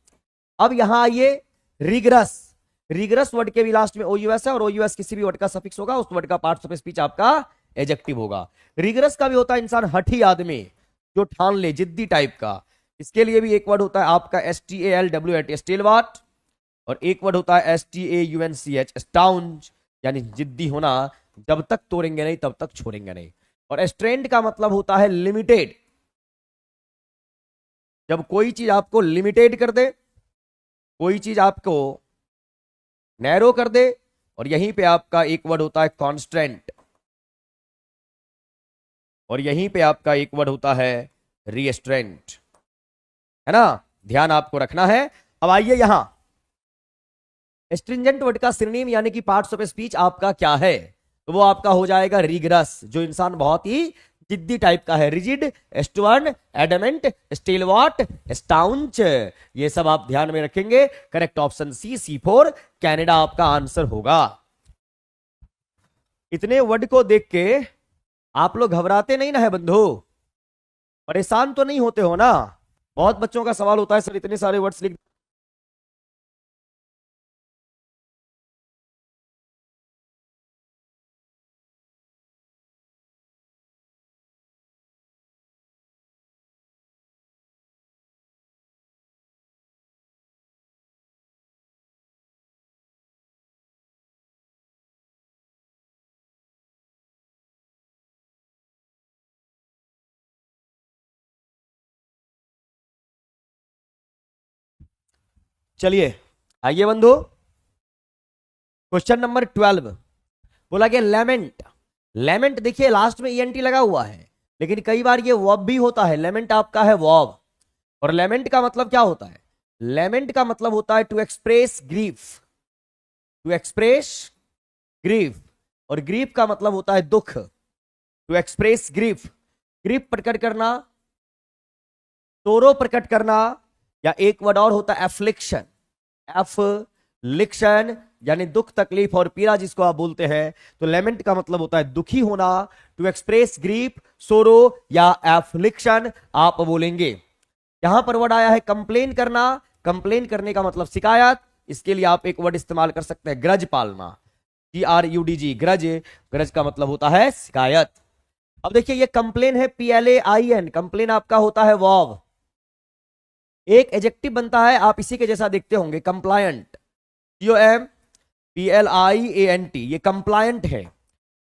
अब यहां आइए रिगरस। रिगरस वर्ड के भी लास्ट में OUS है, और OUS किसी भी वर्ड का सफिक्स होगा, उस वर्ड का पार्ट्स ऑफ स्पीच आपका एडजेक्टिव होगा। रिगरस का भी होता है इंसान हठी आदमी, जो ठान ले, जिद्दी टाइप का। इसके लिए भी एक वर्ड होता है आपका STALWAT, स्टेलवाट। और एक वर्ड होता है STAUNCH, स्टाउंज, यानी जिद्दी होना, जब तक तोड़ेंगे नहीं तब तक छोड़ेंगे नहीं। और स्ट्रेंड का मतलब होता है लिमिटेड, जब कोई चीज आपको लिमिटेड कर दे, कोई चीज आपको नैरो कर दे। और यहीं पे आपका एक वर्ड होता है कांस्टेंट, और यहीं पे आपका एक वर्ड होता है रिस्ट्रेंट, है ना, ध्यान आपको रखना है। अब आइए यहां, स्ट्रिंजेंट वर्ड का सिनोनिम यानी कि पार्ट्स ऑफ स्पीच आपका क्या है? तो वो आपका हो जाएगा रिगरस, जो इंसान बहुत ही जिद्दी टाइप का है। रिजिड, स्टर्न, एडमेंट, स्टीलवाट, स्टाउंच, ये सब आप ध्यान में रखेंगे। करेक्ट ऑप्शन C4 कनाडा आपका आंसर होगा। इतने वर्ड को देख के आप लोग घबराते नहीं ना है बंधु? परेशान तो नहीं होते हो ना? बहुत बच्चों का सवाल होता है सर इतने सारे वर्ड्स लिख चलिए आइए बंधु, क्वेश्चन नंबर 12 बोला गया लेमेंट। लेमेंट देखिए लास्ट में ईएनटी लगा हुआ है, लेकिन कई बार ये वर्ब भी होता है। लेमेंट आपका है वर्ब, और लेमेंट का मतलब क्या होता है? लेमेंट का मतलब होता है to express grief, to express grief, और ग्रीफ का मतलब होता है दुख। टू एक्सप्रेस ग्रीफ, ग्रीफ प्रकट करना, सोरो प्रकट करना, या एक वर्ड और होता है एफ्लिक्शन, एफ्लिक्शन यानी दुख तकलीफ और पीड़ा जिसको आप बोलते हैं। तो लेमेंट का मतलब होता है दुखी होना, टू एक्सप्रेस ग्रीफ, सोरो या एफ्लिक्शन आप बोलेंगे। यहां पर वर्ड आया है कंप्लेन करना, कंप्लेन करने का मतलब शिकायत। इसके लिए आप एक वर्ड इस्तेमाल कर सकते हैं ग्रज पालना, GRUDG, ग्रज, ग्रज का मतलब होता है शिकायत। अब देखिए ये कंप्लेन है PLAIN, कंप्लेन आपका होता है वर्ब। एक एडजेक्टिव बनता है, आप इसी के जैसा देखते होंगे, कंप्लायंट, COMPLIANT, ये कंप्लायंट है,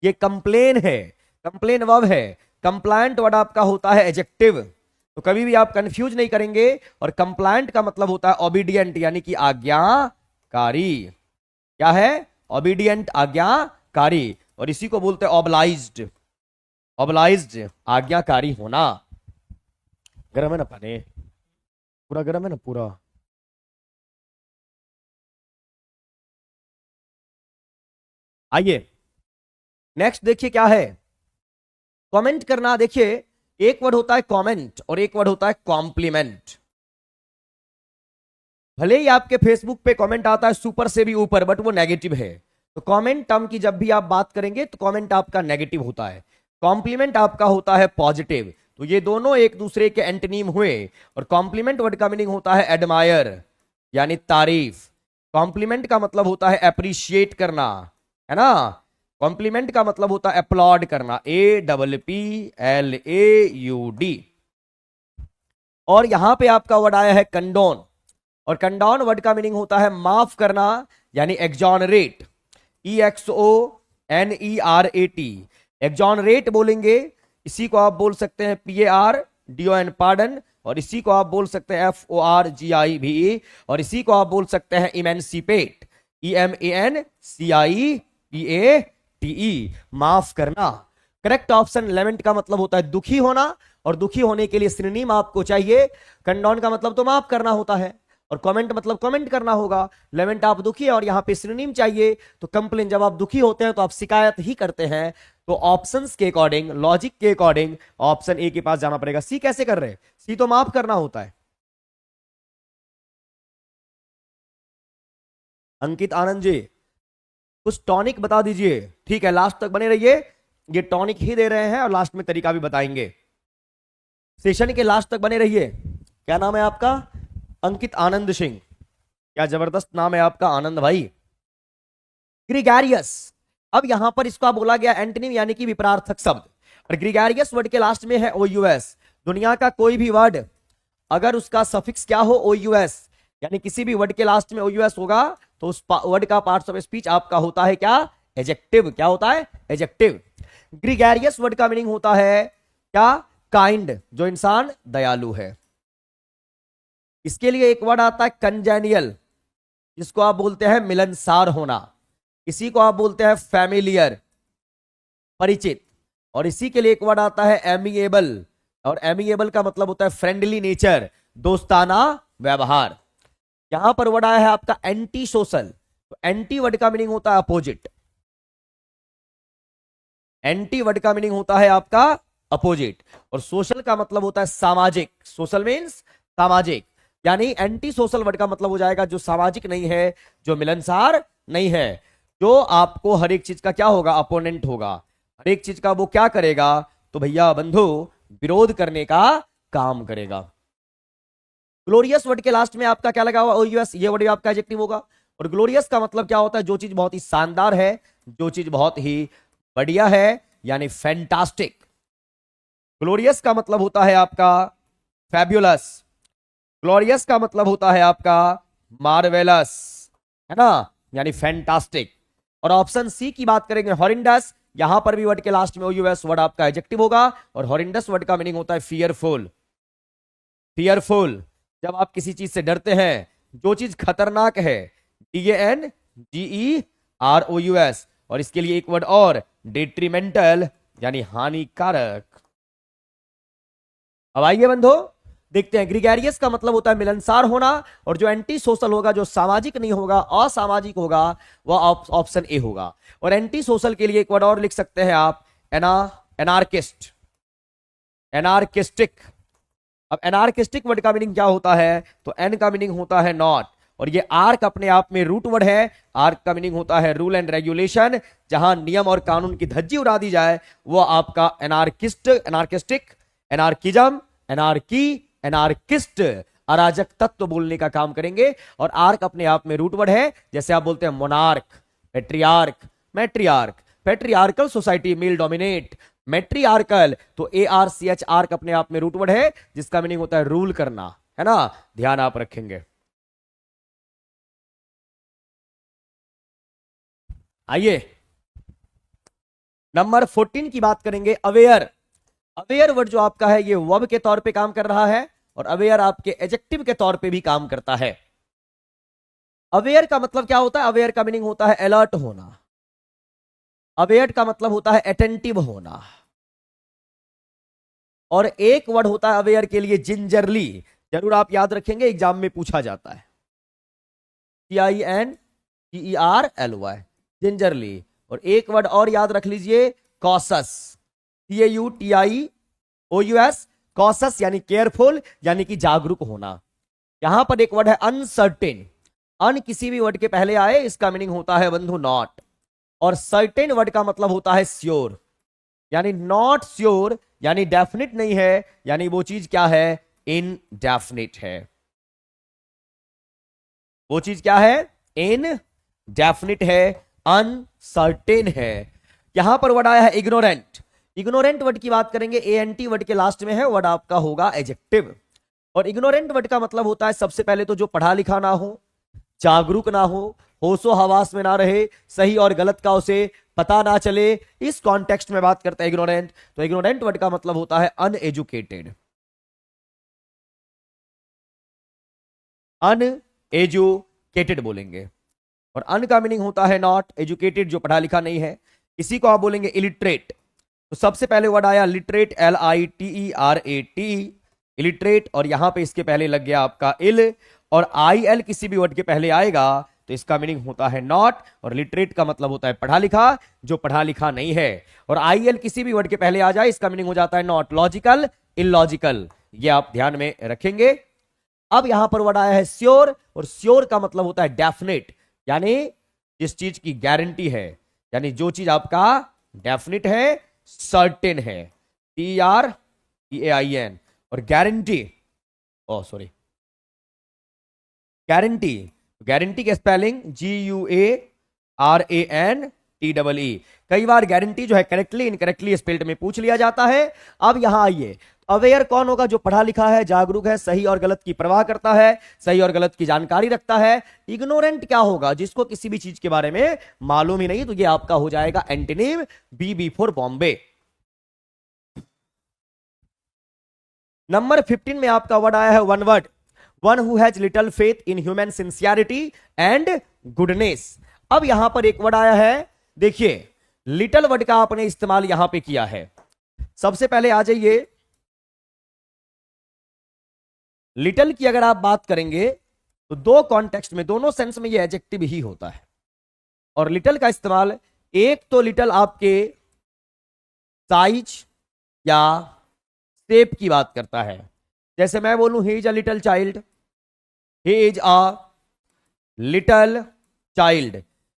ये कंप्लेन है, कंप्लेन वर्ब है। कंप्लायंट वर्ड आपका होता है एडजेक्टिव, तो कभी भी आप कंफ्यूज नहीं करेंगे। और कंप्लायंट का मतलब होता है ओबीडियंट, यानी कि आज्ञाकारी। क्या है? ओबीडियंट, आज्ञाकारी, और इसी को बोलते हैं ऑब्लाइज्ड, ऑब्लाइज्ड आज्ञाकारी होना। गर्म है ना पानी? पूरा गर्म है ना पूरा? आइए नेक्स्ट देखिए क्या है, कमेंट करना। देखिए एक वर्ड होता है कमेंट और एक वर्ड होता है कॉम्प्लीमेंट। भले ही आपके फेसबुक पे कमेंट आता है सुपर से भी ऊपर, बट वो नेगेटिव है। तो कमेंट टर्म की जब भी आप बात करेंगे तो कमेंट आपका नेगेटिव होता है, कॉम्प्लीमेंट आपका होता है पॉजिटिव। तो ये दोनों एक दूसरे के एंटोनिम हुए। और कॉम्प्लीमेंट वर्ड का मीनिंग होता है एडमायर, यानी तारीफ। कॉम्प्लीमेंट का मतलब होता है अप्रिशिएट करना, है ना। कॉम्प्लीमेंट का मतलब होता है अपलॉड करना, APPLAUD। और यहां पे आपका वर्ड आया है कंडोन, और कंडोन वर्ड का मीनिंग होता है माफ करना, यानी एक्सोनरेट, EXONERAT, एक्सोनरेट बोलेंगे। इसी को आप बोल सकते हैं PARDON, पार्डन, और इसी को आप बोल सकते हैं FORGIVE, और इसी को आप बोल सकते हैं इमेंसिपेट, EMANCIPATE, माफ करना। करेक्ट ऑप्शन लेमेंट का मतलब होता है दुखी होना, और दुखी होने के लिए सिनोनिम आपको चाहिए। कंडोन का मतलब तो माफ करना होता है, और कमेंट मतलब कमेंट करना होगा। लेमेंट आप दुखी है और यहां पे सिनोनिम चाहिए। तो कंप्लेन, जब आप दुखी होते हैं तो आप शिकायत ही करते हैं। तो ऑप्शंस के अकॉर्डिंग, लॉजिक के अकॉर्डिंग ऑप्शन ए के पास जाना पड़ेगा। सी कैसे कर रहे हैं? सी तो माफ करना होता है। अंकित आनंद जी कुछ टॉनिक बता दीजिए। ठीक है, लास्ट तक बने रहिए, ये टॉनिक ही दे रहे हैं और लास्ट में तरीका भी बताएंगे। सेशन के लास्ट तक बने रहिए। क्या नाम है आपका? अंकित आनंद सिंह। क्या जबरदस्त नाम है आपका आनंद भाई। ग्रिगेरियस, अब यहां पर इसको बोला गया एंटोनिम, यानी कि विपरार्थक शब्द। और ग्रिगेरियस वर्ड के लास्ट में है OUS। दुनिया का कोई भी वर्ड अगर उसका सफिक्स क्या हो OUS, यानी किसी भी वर्ड के लास्ट में OUS होगा, तो उस वर्ड का पार्ट्स ऑफ स्पीच आपका होता है क्या? एडजेक्टिव। क्या होता है? एडजेक्टिव। ग्रिगेरियस वर्ड का मीनिंग होता है क्या? काइंड, जो इंसान दयालु है। इसके लिए एक वर्ड आता है कंजेनियल, जिसको आप बोलते हैं मिलनसार होना। इसी को आप बोलते हैं फैमिलियर, परिचित। और इसी के लिए एक वर्ड आता है एमिएबल, और एमिएबल का मतलब होता है फ्रेंडली नेचर, दोस्ताना व्यवहार। यहां पर वर्ड आया है आपका एंटी सोशल, तो एंटी वर्ड का मीनिंग होता है अपोजिट। एंटी वर्ड का मीनिंग होता है आपका अपोजिट, और सोशल का मतलब होता है सामाजिक। सोशल मीन्स सामाजिक, यानी एंटी सोशल वर्ड का मतलब हो जाएगा जो सामाजिक नहीं है, जो मिलनसार नहीं है, जो आपको हर एक चीज का क्या होगा? अपोनेंट होगा। हर एक चीज का वो क्या करेगा? तो भैया बंधु विरोध करने का काम करेगा। ग्लोरियस वर्ड के लास्ट में आपका क्या लगा हुआ? OUS, ये वर्ड आपका एडजेक्टिव होगा। और ग्लोरियस का मतलब क्या होता है? जो चीज बहुत ही शानदार है, जो चीज बहुत ही बढ़िया है, यानी फैंटास्टिक। ग्लोरियस का मतलब होता है आपका फैब्युलस, ग्लोरियस का मतलब होता है आपका मार्वेलस, है ना, यानी फैंटास्टिक। और ऑप्शन सी की बात करेंगे हॉरिंडस, यहां पर भी वर्ड के लास्ट में OUS वर्ड आपका एडजेक्टिव होगा। और हॉरिंडस वर्ड का मीनिंग होता है फियरफुल। फियरफुल, जब आप किसी चीज से डरते हैं, जो चीज खतरनाक है, DANGEROUS, और इसके लिए एक वर्ड और, डेट्रीमेंटल, यानी हानिकारक। अब आइए बंधो देखते हैं। ग्रीगेरियस का मतलब होता है मिलनसार होना, और जो एंटी सोशल होगा, जो सामाजिक नहीं होगा, असामाजिक होगा, वह ऑप्शन ए होगा। और एंटी सोशल के लिए एक वर्ड और लिख सकते हैं आप, एनार्किस्ट, एनार्किस्टिक। अब एनार्किस्टिक वर्ड का मीनिंग क्या होता है, तो एन का मीनिंग होता है नॉट, और ये आर्क अपने आप में रूट वर्ड है। आर्क का मीनिंग होता है रूल एंड रेगुलेशन, जहां नियम और कानून की धज्जी उड़ा दी जाए, वो आपका एनार्किस्ट, एनार्किस्टिक, एनार्किज्म, एनार्की, एनार्किस्ट, अराजक तत्व बोलने का काम करेंगे। और आर्क अपने आप में रूट वर्ड है, जैसे आप बोलते हैं monarch, patriarch, मैट्रियार्क, patriarchal society mail dominate, मैट्रियार्कल, तो ARCH, आर्क अपने आप में रूट वर्ड है, जिसका मीनिंग होता है रूल करना, है ना, ध्यान आप रखेंगे। आइए नंबर 14 की बात करेंगे, अवेयर। अवेयर वर्ड जो आपका है, ये वर्ब के तौर पे काम कर रहा है, और अवेयर आपके एडजेक्टिव के तौर पे भी काम करता है। अवेयर का मतलब क्या होता है, अवेयर का मीनिंग होता है अलर्ट होना, अवेयर का मतलब होता है अटेंटिव होना। और एक वर्ड होता है अवेयर के लिए, जिंजरली, जरूर आप याद रखेंगे, एग्जाम में पूछा जाता है, CINGERLY, जिंजरली। और एक वर्ड और याद रख लीजिए, कॉसस, CAUTIOUS, कॉसस यानी केयरफुल, यानी कि जागरूक होना। यहां पर एक वर्ड है अनसर्टेन, अन किसी भी वर्ड के पहले आए, इसका मीनिंग होता है बंधु नॉट। और सर्टेन वर्ड का मतलब होता है श्योर, यानी नॉट श्योर, यानी डेफिनेट नहीं है, यानी वो चीज क्या है, इनडेफिनिट है। वो चीज क्या है, इनडेफिनिट है, अनसर्टेन है। यहां पर वर्ड आया है इग्नोरेंट। इग्नोरेंट वर्ड की बात करेंगे, ANT वर्ड के लास्ट में है, वर्ड आपका होगा एडजेक्टिव। और इग्नोरेंट वर्ड का मतलब होता है सबसे पहले तो जो पढ़ा लिखा ना हो, जागरूक ना हो, होशो हवास में ना रहे, सही और गलत का उसे पता ना चले, इस कॉन्टेक्स्ट में बात करते हैं इग्नोरेंट। तो इग्नोरेंट वर्ड का मतलब होता है अनएजुकेटेड, अनएजुकेटेड बोलेंगे। और अन का मीनिंग होता है नॉट, एजुकेटेड जो पढ़ा लिखा नहीं है, इसी को आप बोलेंगे इलिटरेट। तो सबसे पहले वर्ड आया लिटरेट, LITERAT, इलिटरेट, और यहां पे इसके पहले लग गया आपका इल, और IL किसी भी वर्ड के पहले आएगा तो इसका मीनिंग होता है नॉट। और लिटरेट का मतलब होता है पढ़ा लिखा, जो पढ़ा लिखा नहीं है। और IL किसी भी वर्ड के पहले आ जाए, इसका मीनिंग हो जाता है नॉट, लॉजिकल, इलॉजिकल, ये आप ध्यान में रखेंगे। अब यहां पर वर्ड आया है श्योर, और श्योर का मतलब होता है डेफिनेट, यानी जिस चीज की गारंटी है, यानी जो चीज आपका डेफिनेट है, सर्टेन है, TREAIN। और गारंटी, सॉरी, गारंटी, गारंटी के स्पेलिंग GUARANTEE। कई बार गारंटी जो है करेक्टली इनकरेक्टली स्पेल्ड में पूछ लिया जाता है। अब यहां आइए, अवेयर कौन होगा, जो पढ़ा लिखा है, जागरूक है, सही और गलत की परवाह करता है, सही और गलत की जानकारी रखता है। इग्नोरेंट क्या होगा, जिसको किसी भी चीज के बारे में मालूम ही नहीं, तो ये आपका हो जाएगा antonym, B for Bombay. Number 15 में आपका वर्ड आया है one word, one who has little faith in human sincerity and goodness. अब यहां पर एक वर्ड आया है, देखिए लिटल वर्ड का आपने इस्तेमाल यहां पे किया है। सबसे पहले आ जाइए, लिटल की अगर आप बात करेंगे तो दो कॉन्टेक्स्ट में, दोनों सेंस में ये एडजेक्टिव ही होता है। और लिटल का इस्तेमाल, एक तो लिटल आपके साइज या शेप की बात करता है, जैसे मैं बोलूं he is a little child, he is a little child,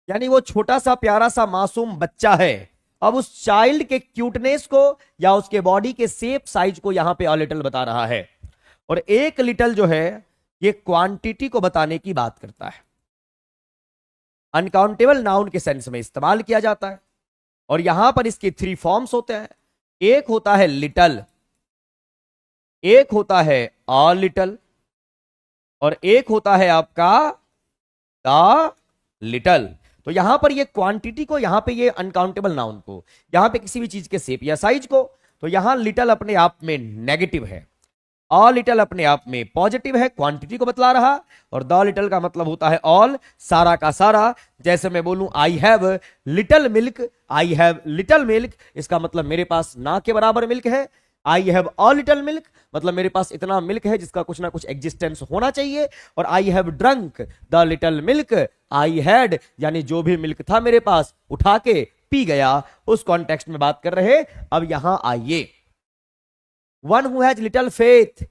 यानी वो छोटा सा प्यारा सा मासूम बच्चा है। अब उस चाइल्ड के क्यूटनेस को या उसके बॉडी के शेप साइज को यहां पे अ लिटल बता रहा है। और एक लिटल जो है ये क्वांटिटी को बताने की बात करता है, अनकाउंटेबल नाउन के सेंस में इस्तेमाल किया जाता है। और यहां पर इसके 3 फॉर्म्स होते हैं, एक होता है लिटल, एक होता है अ लिटल, और एक होता है आपका द लिटल। तो यहां पर ये क्वांटिटी को, यहां पे ये अनकाउंटेबल नाउन को, यहां पे किसी भी चीज के शेप या साइज को, तो यहां लिटल अपने आप में नेगेटिव है। ऑल लिटल अपने आप में पॉजिटिव है, क्वांटिटी को बतला रहा, और द लिटल का मतलब होता है ऑल, सारा का सारा। जैसे मैं बोलूं I have little milk, I have little milk, इसका मतलब मेरे पास ना के बराबर मिल्क है। I have a little milk मतलब मेरे पास इतना मिल्क है जिसका कुछ ना कुछ एग्जिस्टेंस होना चाहिए। और I have drunk the little milk, I had यानी जो भी मिल्क था मेरे पास उठा के पी गया, उस कॉन्टेक्स्ट में बात कर रहे। अब यहां आइए, one who has little faith.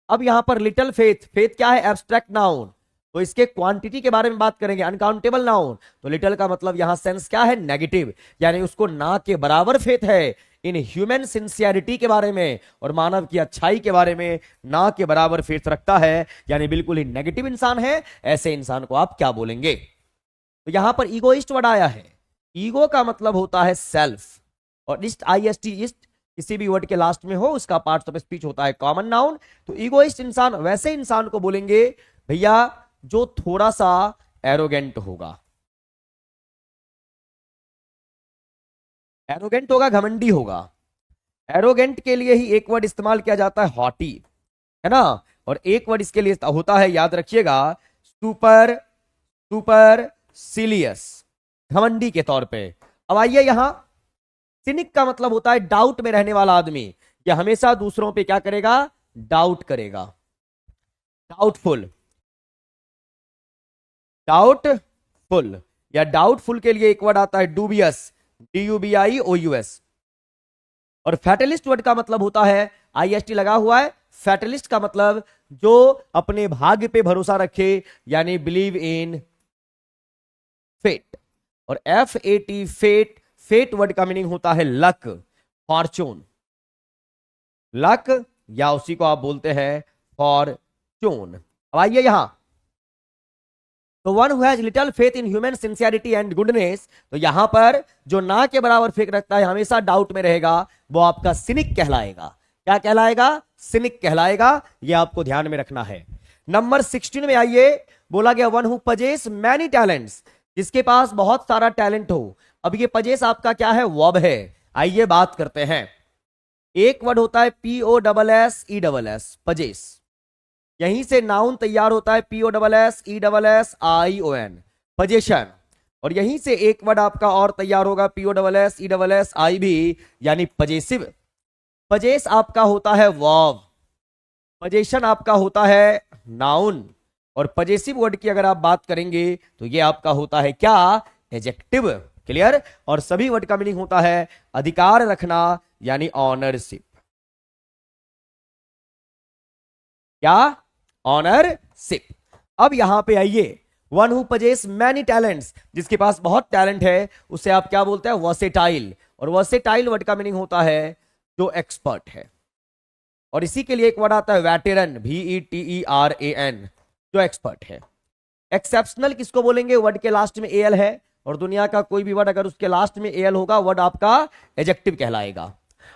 अब यहां पर लिटल फेथ, फेथ क्या है? एब्स्ट्रैक्ट नाउन, तो इसके क्वांटिटी के बारे में बात करेंगे, अनकाउंटेबल नाउन। तो लिटल का मतलब यहां सेंस क्या है? नेगेटिव, यानी उसको ना के बराबर फेथ है इन ह्यूमन सिंसियरिटी के बारे में और मानव की अच्छाई के बारे में ना के बराबर फेथ रखता है, यानी बिल्कुल ही नेगेटिव इंसान है। ऐसे इंसान को आप क्या बोलेंगे? तो यहां पर ईगोइस्ट वर्ड आया है। ईगो का मतलब होता है सेल्फ, और इस्ट IST इस्ट किसी भी वर्ड के लास्ट में हो उसका पार्ट ऑफ स्पीच होता है कॉमन नाउन। तो ईगोइस्ट इंसान वैसे इंसान को बोलेंगे भैया जो थोड़ा सा एरोगेंट होगा, एरोगेंट होगा, घमंडी होगा। एरोगेंट के लिए ही एक वर्ड इस्तेमाल किया जाता है हॉटी, है ना, और एक वर्ड इसके लिए होता है, याद रखिएगा, सुपर सुपर सिलियस, घमंडी के तौर पे। अब आइए यहां, सिनिक का मतलब होता है डाउट में रहने वाला आदमी, यह हमेशा दूसरों पे क्या करेगा? डाउट करेगा। डाउटफुल, डाउटफुल या डाउटफुल के लिए एक वर्ड आता है डूबियस, DUBIOUS। और फैटलिस्ट वर्ड का मतलब होता है, IST लगा हुआ है, फैटलिस्ट का मतलब जो अपने भाग्य पे भरोसा रखे, यानी बिलीव इन फेट। और FAT फेट, फेट वर्ड का मीनिंग होता है लक, फॉर्चून, लक या उसी को आप बोलते हैं फॉर्चून। अब आइए यहां, तो one who has little faith in human sincerity and goodness, तो यहां पर जो ना के बराबर फेथ रखता है, हमेशा डाउट में रहेगा, वो आपका सिनिक कहलाएगा। क्या कहलाएगा? सिनिक कहलाएगा। यह आपको ध्यान में रखना है। नंबर 16 में आइए, बोला गया one who possess many talents, जिसके पास बहुत सारा टैलेंट हो। अब ये पजेस आपका क्या है? वर्ब है। आइए बात करते हैं। एक वर्ड होता है POSSESS, पजेस, यहीं से नाउन तैयार होता है POSSESSION, पजेशन। और यहीं से एक वर्ड आपका और तैयार होगा POSSESSI भी, यानी पजेसिव। पजेस आपका होता है वर्ब, पजेशन आपका होता है नाउन, और पजेसिव वर्ड की अगर आप बात करेंगे तो ये आपका होता है क्या? एडजेक्टिव। क्लियर? और सभी वर्ड का मीनिंग होता है अधिकार रखना, यानी ऑनरशिप। क्या? ऑनरशिप। अब यहां पे आइए, one who possess many talents, जिसके पास बहुत टैलेंट है, उसे आप क्या बोलते हैं? वर्सेटाइल। और वर्सेटाइल वर्ड का मीनिंग होता है जो एक्सपर्ट है। और इसी के लिए एक वर्ड आता है वेटेरन, VETERAN, जो एक्सपर्ट है। एक्सेप्शनल किसको बोलेंगे? वर्ड के लास्ट में AL है, और दुनिया का कोई भी वर्ड अगर उसके लास्ट में AL होगा, वर्ड आपका एडजेक्टिव कहलाएगा।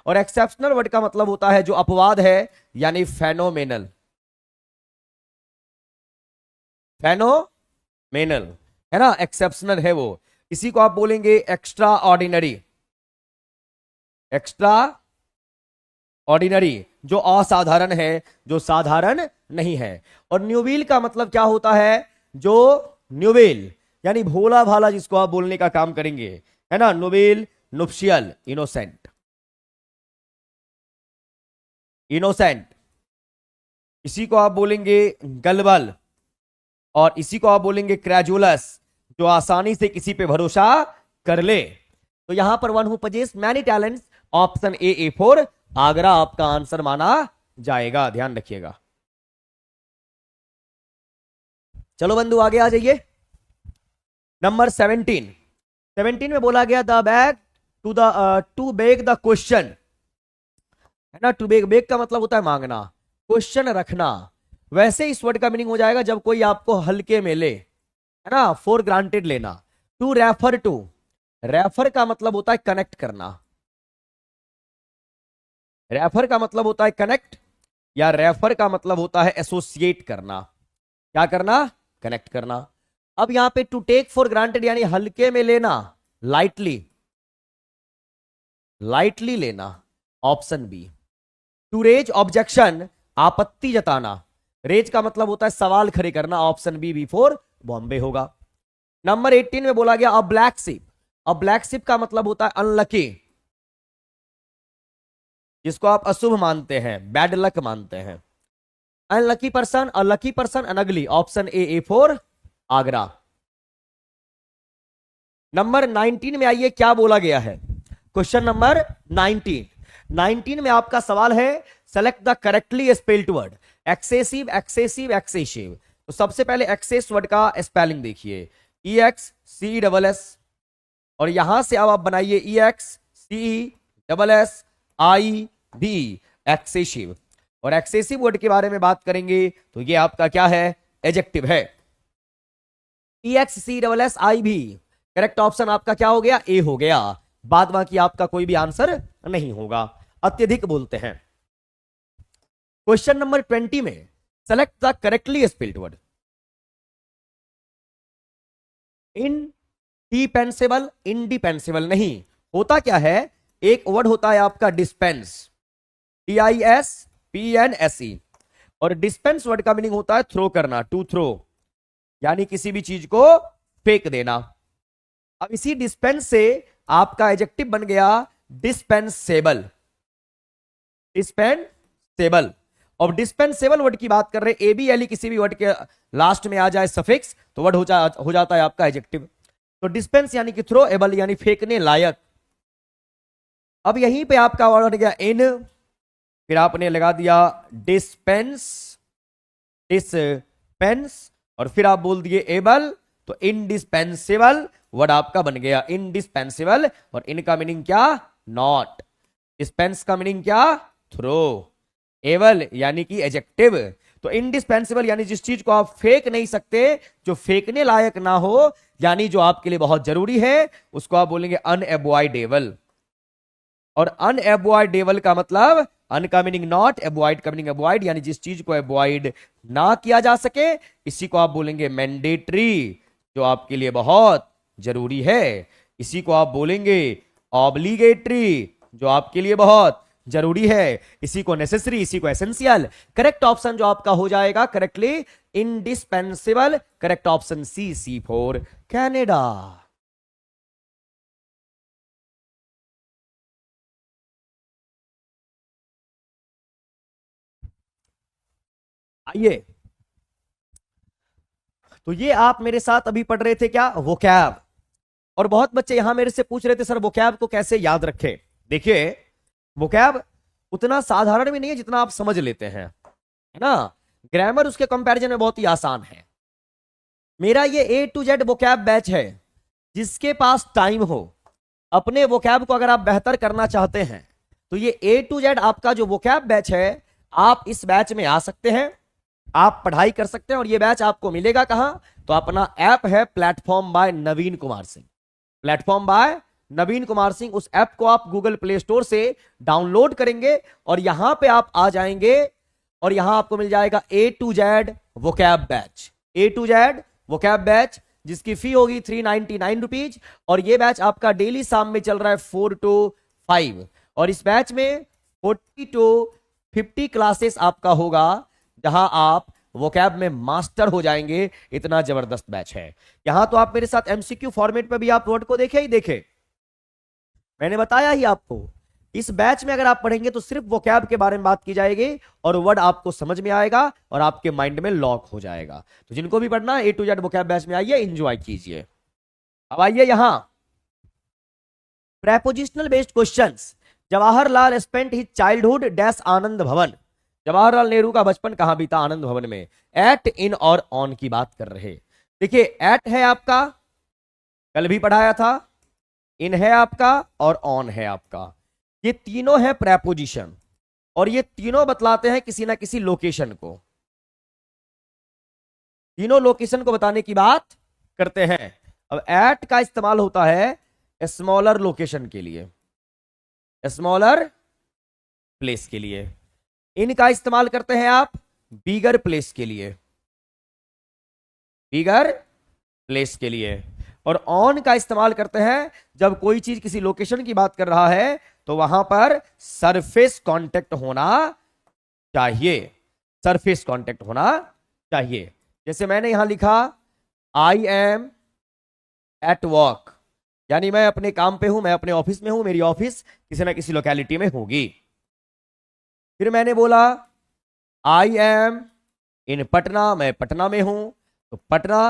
और एक्सेप्शनल वर्ड का मतलब होता है जो अपवाद है, यानी फेनोमेनल, फेनोमेनल, है ना, एक्सेप्शनल है वो। इसी को आप बोलेंगे एक्स्ट्रा ऑर्डिनरी, एक्स्ट्रा ऑर्डिनरी, जो असाधारण है, जो साधारण नहीं है। और न्यूबिल का मतलब क्या होता है? जो न्यूबिल, यानी भोला भाला, जिसको आप बोलने का काम करेंगे, है ना, नुबिल, नुप्शियल, इनोसेंट, इनोसेंट। इसी को आप बोलेंगे गलबल, और इसी को आप बोलेंगे क्रेजुलस, जो आसानी से किसी पे भरोसा कर ले। तो यहां पर one who possess many talents, option A4 Agra आपका आंसर माना जाएगा, ध्यान रखिएगा। चलो बंधु आगे आ जाइए। नंबर 17, 17 में बोला गया the bag to beg the question, है ना, टू बेग, बेग का मतलब होता है मांगना, क्वेश्चन रखना। वैसे इस वर्ड का मीनिंग हो जाएगा जब कोई आपको हल्के में ले, है ना, फॉर ग्रांटेड लेना। टू रेफर टू, रेफर का मतलब होता है कनेक्ट करना, रेफर का मतलब होता है कनेक्ट, या रेफर का मतलब होता है एसोसिएट करना। क्या करना? कनेक्ट करना। अब यहां पे टू टेक फॉर ग्रांटेड यानी हल्के में लेना, लाइटली, लाइटली लेना, option B. To raise objection, आपत्ति जताना। रेज का मतलब होता है सवाल खड़े करना, ऑप्शन बी B4 बॉम्बे होगा। नंबर 18 में बोला गया अ ब्लैक शिप। अ ब्लैक शिप का मतलब होता है अनलकी, जिसको आप अशुभ मानते हैं, बैड लक मानते हैं। Unlucky person, a lucky person, ugly, option A A4 Agra. Number 19 में आइए क्या बोला गया है। क्वेश्चन नंबर 19 में आपका सवाल है select the correctly spelled word. Excessive, excessive, excessive. तो सबसे पहले एक्सेस वर्ड का स्पेलिंग देखिए, EXCESS, और यहां से अब आप बनाइए EXCESSIV, एक्सेसिव। और एक्सेसिव वर्ड के बारे में बात करेंगे तो ये आपका क्या है, एडजेक्टिव है। EXCESSIV, करेक्ट ऑप्शन आपका क्या हो गया, ए हो गया। बाद बाकी आपका कोई भी आंसर नहीं होगा, अत्यधिक बोलते हैं। क्वेश्चन नंबर 20 में select the correctly spelled word. Indispensable, indispensable नहीं, होता क्या है, एक वर्ड होता है आपका डिस्पेंस, DISPENSE, और डिस्पेंस वर्ड का मीनिंग होता है थ्रो करना, टू थ्रो, यानी किसी भी चीज को फेंक देना। अब इसी डिस्पेंस से आपका एडजेक्टिव बन गया डिस्पेंसेबल, डिस्पेंसेबल। और डिस्पेंसेबल वर्ड की बात कर रहे हैं, ABLE किसी भी वर्ड के लास्ट में आ जाए सफिक्स तो वर्ड हो जाता है आपका एडजेक्टिव। तो डिस्पेंस यानी कि थ्रो, एबल यानी फेंकने लायक। अब यहीं पे आपका वर्ड बन गया इन, फिर आपने लगा दिया डिस्पेंस, डिस्पेंस, और फिर आप बोल दिए एबल, तो इनडिस्पेंसेबल वर्ड आपका बन गया इनडिस्पेंसेबल। और इनका मीनिंग क्या, नॉट। डिस्पेंस का मीनिंग क्या, थ्रो। एबल यानी कि एडजेक्टिव। तो इनडिस्पेंसेबल यानी जिस चीज को आप फेंक नहीं सकते, जो फेंकने लायक ना हो, यानी जो आपके लिए बहुत जरूरी है, उसको आप बोलेंगे अनएवॉइडेबल। और अनएवॉइडेबल का मतलब, अन का मीनिंग नॉट, एवॉइड का मीनिंग अवॉइड, यानी जिस चीज को अवॉइड ना किया जा सके, इसी को आप बोलेंगे मैंडेटरी, जो आपके लिए बहुत जरूरी है। इसी को आप बोलेंगे ऑब्लिगेटरी, जो आपके लिए बहुत जरूरी है। इसी को नेसेसरी, इसी को एसेंशियल। करेक्ट ऑप्शन जो आपका हो जाएगा correctly indispensable, correct option C4 Canada. आइए, तो ये आप मेरे साथ अभी पढ़ रहे थे क्या, वोकैब। और बहुत बच्चे यहां मेरे से पूछ रहे थे सर वोकैब को कैसे याद रखें। देखिए वोकैब उतना साधारण भी नहीं है जितना आप समझ लेते हैं, है ना। ग्रामर उसके कंपैरिजन में बहुत ही आसान है। मेरा ये A to Z vocab batch है, जिसके पास टाइम हो, अपने वोकैब को अगर आप बेहतर करना चाहते हैं, तो ये A to Z आपका जो वोकैब बैच है, आप इस बैच में आ सकते हैं, आप पढ़ाई कर सकते हैं। और ये बैच आपको मिलेगा कहां, तो अपना ऐप है platform by Naveen Kumar Singh, platform by Naveen Kumar Singh. उस ऐप को आप गूगल प्ले स्टोर से डाउनलोड करेंगे और यहां पे आप आ जाएंगे, और यहां आपको मिल जाएगा A to Z vocab batch, A to Z vocab batch, जिसकी फी होगी 399 रुपीज। और ये बैच आपका डेली शाम में चल रहा है 4 to 5, और इस बैच में 40 to 50 क्लासेस आपका होगा, जहां आप वोकैब में मास्टर हो जाएंगे। इतना जबरदस्त बैच है। यहां तो आप मेरे साथ MCQ फॉर्मेट पे भी आप वर्ड को देखे ही देखे, मैंने बताया ही आपको। इस बैच में अगर आप पढ़ेंगे तो सिर्फ वोकैब के बारे में बात की जाएगी, और वर्ड आपको समझ में आएगा और आपके माइंड में लॉक हो जाएगा। तो जिनको भी पढ़ना है A to Z vocab batch में आइए, एंजॉय कीजिए। अब आइए यहां prepositional based questions. Jawaharlal spent his childhood dash Anand Bhawan. Jawaharlal Nehru का बचपन कहां बीता, आनंद भवन में। एट, इन और ऑन की बात कर रहे। देखिए एट है आपका, कल भी पढ़ाया था, इन है आपका और ऑन है आपका। ये तीनों है प्रेपोजिशन, और ये तीनों बतलाते हैं किसी ना किसी लोकेशन को, तीनों लोकेशन को बताने की बात करते हैं। अब एट का इस्तेमाल होता है स्मॉलर लोकेशन के लिए, स्मॉलर प्लेस के लिए। इन का इस्तेमाल करते हैं आप बिगर प्लेस के लिए, बिगर प्लेस के लिए। और ऑन का इस्तेमाल करते हैं जब कोई चीज किसी लोकेशन की बात कर रहा है तो वहां पर सरफेस कांटेक्ट होना चाहिए। सरफेस कांटेक्ट होना चाहिए। जैसे मैंने यहां लिखा आई एम एट वर्क, यानी मैं अपने काम पे हूं, मैं अपने ऑफिस में हूं, मेरी ऑफिस किसी ना किसी लोकेलिटी में होगी। फिर मैंने बोला आई एम इन पटना, मैं पटना में हूं, तो पटना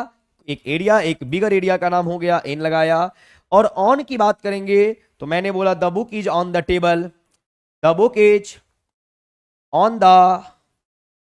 एक एरिया, एक बिगर एरिया का नाम हो गया, इन लगाया। और ऑन की बात करेंगे तो मैंने बोला the book is on the table, the book is on the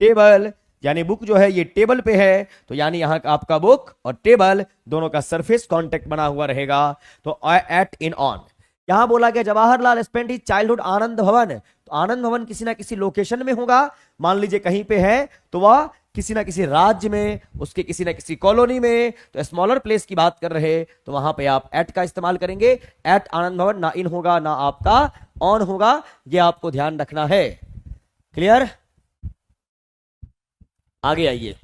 table, यानी बुक जो है ये टेबल पे है, तो यानी यहां का आपका बुक और टेबल दोनों का सरफेस कांटेक्ट बना हुआ रहेगा। तो एट इन ऑन। यहां बोला गया जवाहरलाल स्पेंट हिज चाइल्डहुड आनंद भवन, तो आनंद भवन किसी ना किसी लोकेशन में होगा, मान लीजिए कहीं पे है तो वह किसी ना किसी राज्य में, उसके किसी ना किसी कॉलोनी में, तो स्मॉलर प्लेस की बात कर रहे तो वहां पे आप एट का इस्तेमाल करेंगे। एट आनंद भवन, ना इन होगा ना आपका ऑन होगा, ये आपको ध्यान रखना है। क्लियर? आगे आइए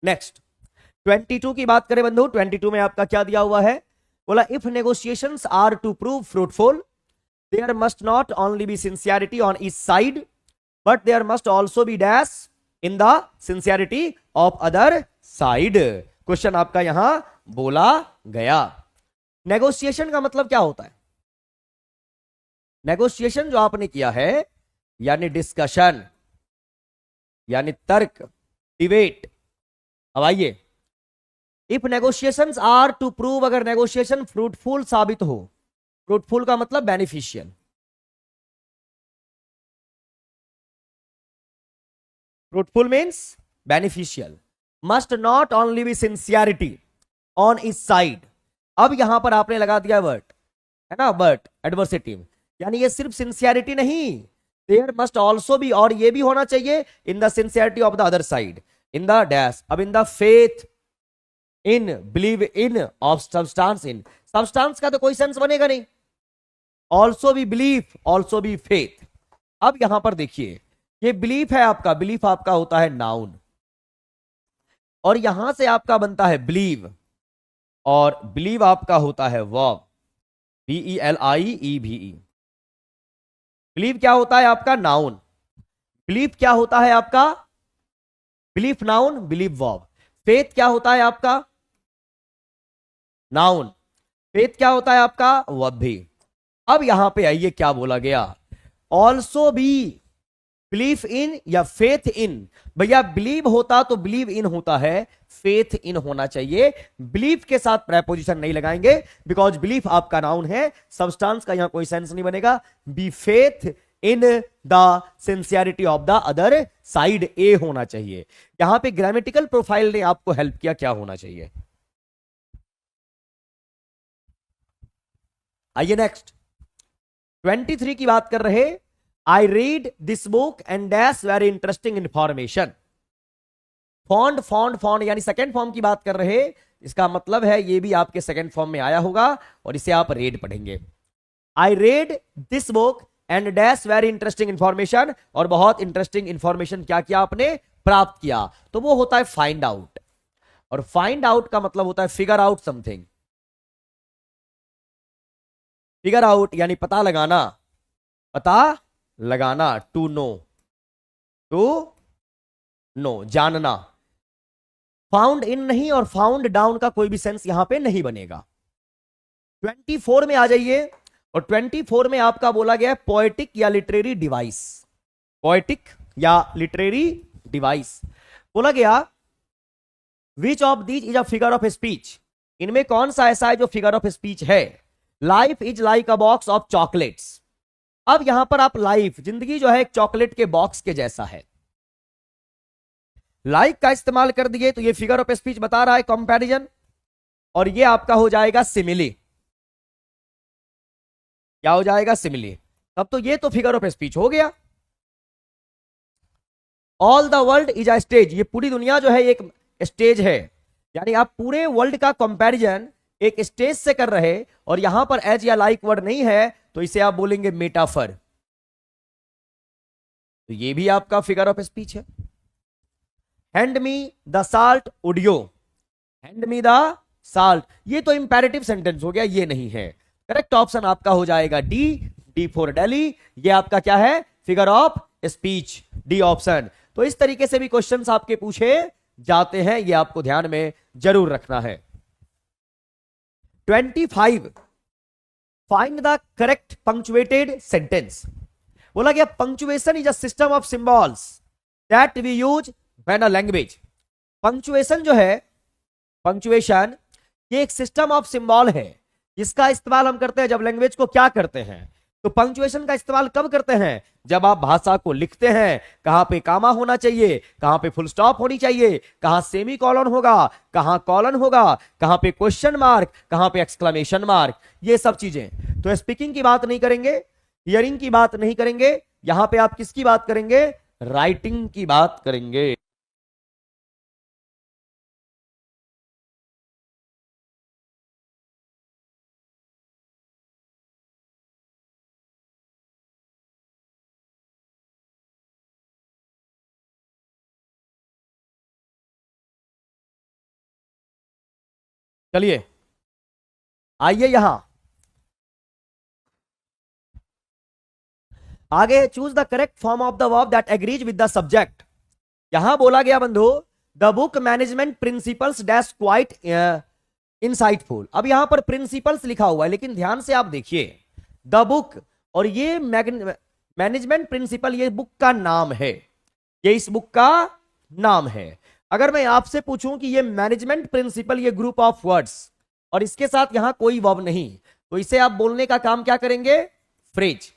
नेक्स्ट 22 की बात करें बंधु। 22 में आपका क्या दिया हुआ है? बोला if negotiations are to prove fruitful there must not only be sincerity on each side but there must also be dash in the sincerity of other side. Question आपका यहां बोला गया। नेगोशिएशन का मतलब क्या होता है? नेगोशिएशन जो आपने किया है यानी डिस्कशन, यानी तर्क, डिबेट। अब आइए, if negotiations are to prove, अगर नेगोशिएशन फ्रूटफुल साबित हो, फ्रूटफुल का मतलब beneficial, fruitful means beneficial, must not only be sincerity on इस साइड। अब यहां पर आपने लगा दिया बट, है ना, बट एडवर्सेटिव, यानी ये सिर्फ सिंसियरिटी नहीं, देयर मस्ट ऑल्सो बी, और ये भी होना चाहिए in the sincerity of the other side, in the dash, अब in the faith in, believe in, of substance in, substance का तो कोई सेंस बनेगा नहीं, also be belief, also be faith. अब यहां पर देखिए ये बिलीफ है आपका, बिलीफ आपका होता है नाउन, और यहां से आपका बनता है बिलीव, और बिलीव आपका होता है वर्ब, BELIEVE। बिलीव क्या होता है आपका? नाउन। बिलीफ क्या होता है आपका? Belief noun, believe verb. Faith क्या होता है आपका? नाउन। फेथ क्या होता है आपका? वर्ब भी। अब यहां पे आइए क्या बोला गया, ऑल्सो बी, बिलीफ इन या फेथ इन। भैया बिलीव होता तो बिलीव इन होता है, फेथ इन होना चाहिए, बिलीफ के साथ प्रेपोजिशन नहीं लगाएंगे बिकॉज बिलीफ आपका नाउन है, सब्सटेंस का यहां कोई सेंस नहीं बनेगा। Be faith in the sincerity of the other side, A होना चाहिए। यहां पे ग्रामेटिकल प्रोफाइल ने आपको हेल्प किया, क्या होना चाहिए? आइए नेक्स्ट 23 की बात कर रहे, I read this book and dash very interesting information. Fond, fond, fond यानी सेकेंड फॉर्म की बात कर रहे, इसका मतलब है ये भी आपके सेकेंड फॉर्म में आया होगा और इसे आप रेड पढ़ेंगे। I read this book and dash very interesting information, और बहुत इंटरेस्टिंग इंफॉर्मेशन क्या किया आपने? प्राप्त किया। तो वो होता है फाइंड आउट, और फाइंड आउट का मतलब होता है figure out something. Figure out यानी पता लगाना, पता लगाना, टू नो, टू नो, जानना। फाउंड इन नहीं और फाउंड डाउन का कोई भी सेंस यहां पे नहीं बनेगा। 24 में आ जाइए, और 24 में आपका बोला गया है पोएटिक या लिटरेरी डिवाइस, पोएटिक या लिटरेरी डिवाइस। बोला गया which of these is a figure of speech, इनमें कौन सा ऐसा है जो फिगर ऑफ स्पीच है? Life is like a box of chocolates. अब यहां पर आप लाइफ, जिंदगी जो है एक चॉकलेट के बॉक्स के जैसा है, लाइक का इस्तेमाल कर दिए तो ये फिगर ऑफ स्पीच बता रहा है, कंपैरिजन, और ये आपका हो जाएगा सिमिली। क्या हो जाएगा? सिमिली। तब तो ये तो फिगर ऑफ स्पीच हो गया। All the world is a stage, ये पूरी दुनिया जो है एक स्टेज है, यानी आप पूरे वर्ल्ड का कंपैरिजन एक स्टेज से कर रहे, और यहां पर एज या लाइक वर्ड नहीं है तो इसे आप बोलेंगे मेटाफर, तो ये भी आपका फिगर ऑफ स्पीच है। हैंड मी द साल्ट उडियो, हैंड मी द साल्ट, ये तो इंपैरेटिव सेंटेंस हो गया, ये नहीं है। करेक्ट ऑप्शन आपका हो जाएगा डी, डी फॉर दिल्ली। ये आपका क्या है? Figure of speech. D option. तो इस तरीके से भी क्वेश्चंस आपके पूछे जाते हैं, ये आपको ध्यान में जरूर रखना है। 25, find the correct punctuated sentence. बोला गया punctuation is a system of symbols that we use when a language. Punctuation जो है, पंक्चुएशन ये एक सिस्टम ऑफ सिंबल है जिसका इस्तेमाल हम करते हैं जब लैंग्वेज को क्या करते हैं। तो पंक्चुएशन का इस्तेमाल कब करते हैं? जब आप भाषा को लिखते हैं, कहां पे कामा होना चाहिए, कहां पे फुल स्टॉप होनी चाहिए, कहां सेमी कॉलन होगा, कहां कॉलन होगा, कहां पे क्वेश्चन मार्क, कहां पे एक्सक्लेमेशन मार्क, ये सब चीजें। तो स्पीकिंग की बात नहीं करेंगे, हियरिंग की बात नहीं करेंगे, यहां पे आप किसकी बात करेंगे? राइटिंग की बात करेंगे। चलिए आइए यहां आगे, choose the correct form of the verb that agrees with the subject. यहां बोला गया बंधु the book management principles dash quite insightful. अब यहां पर प्रिंसिपल्स लिखा हुआ है, लेकिन ध्यान से आप देखिए द बुक, और ये मैनेजमेंट प्रिंसिपल ये बुक का नाम है, ये इस बुक का नाम है। अगर मैं आपसे पूछूं कि ये मैनेजमेंट प्रिंसिपल ये ग्रुप ऑफ वर्ड्स और इसके साथ यहां कोई वर्ब नहीं, तो इसे आप बोलने का काम क्या करेंगे? फ्रेज।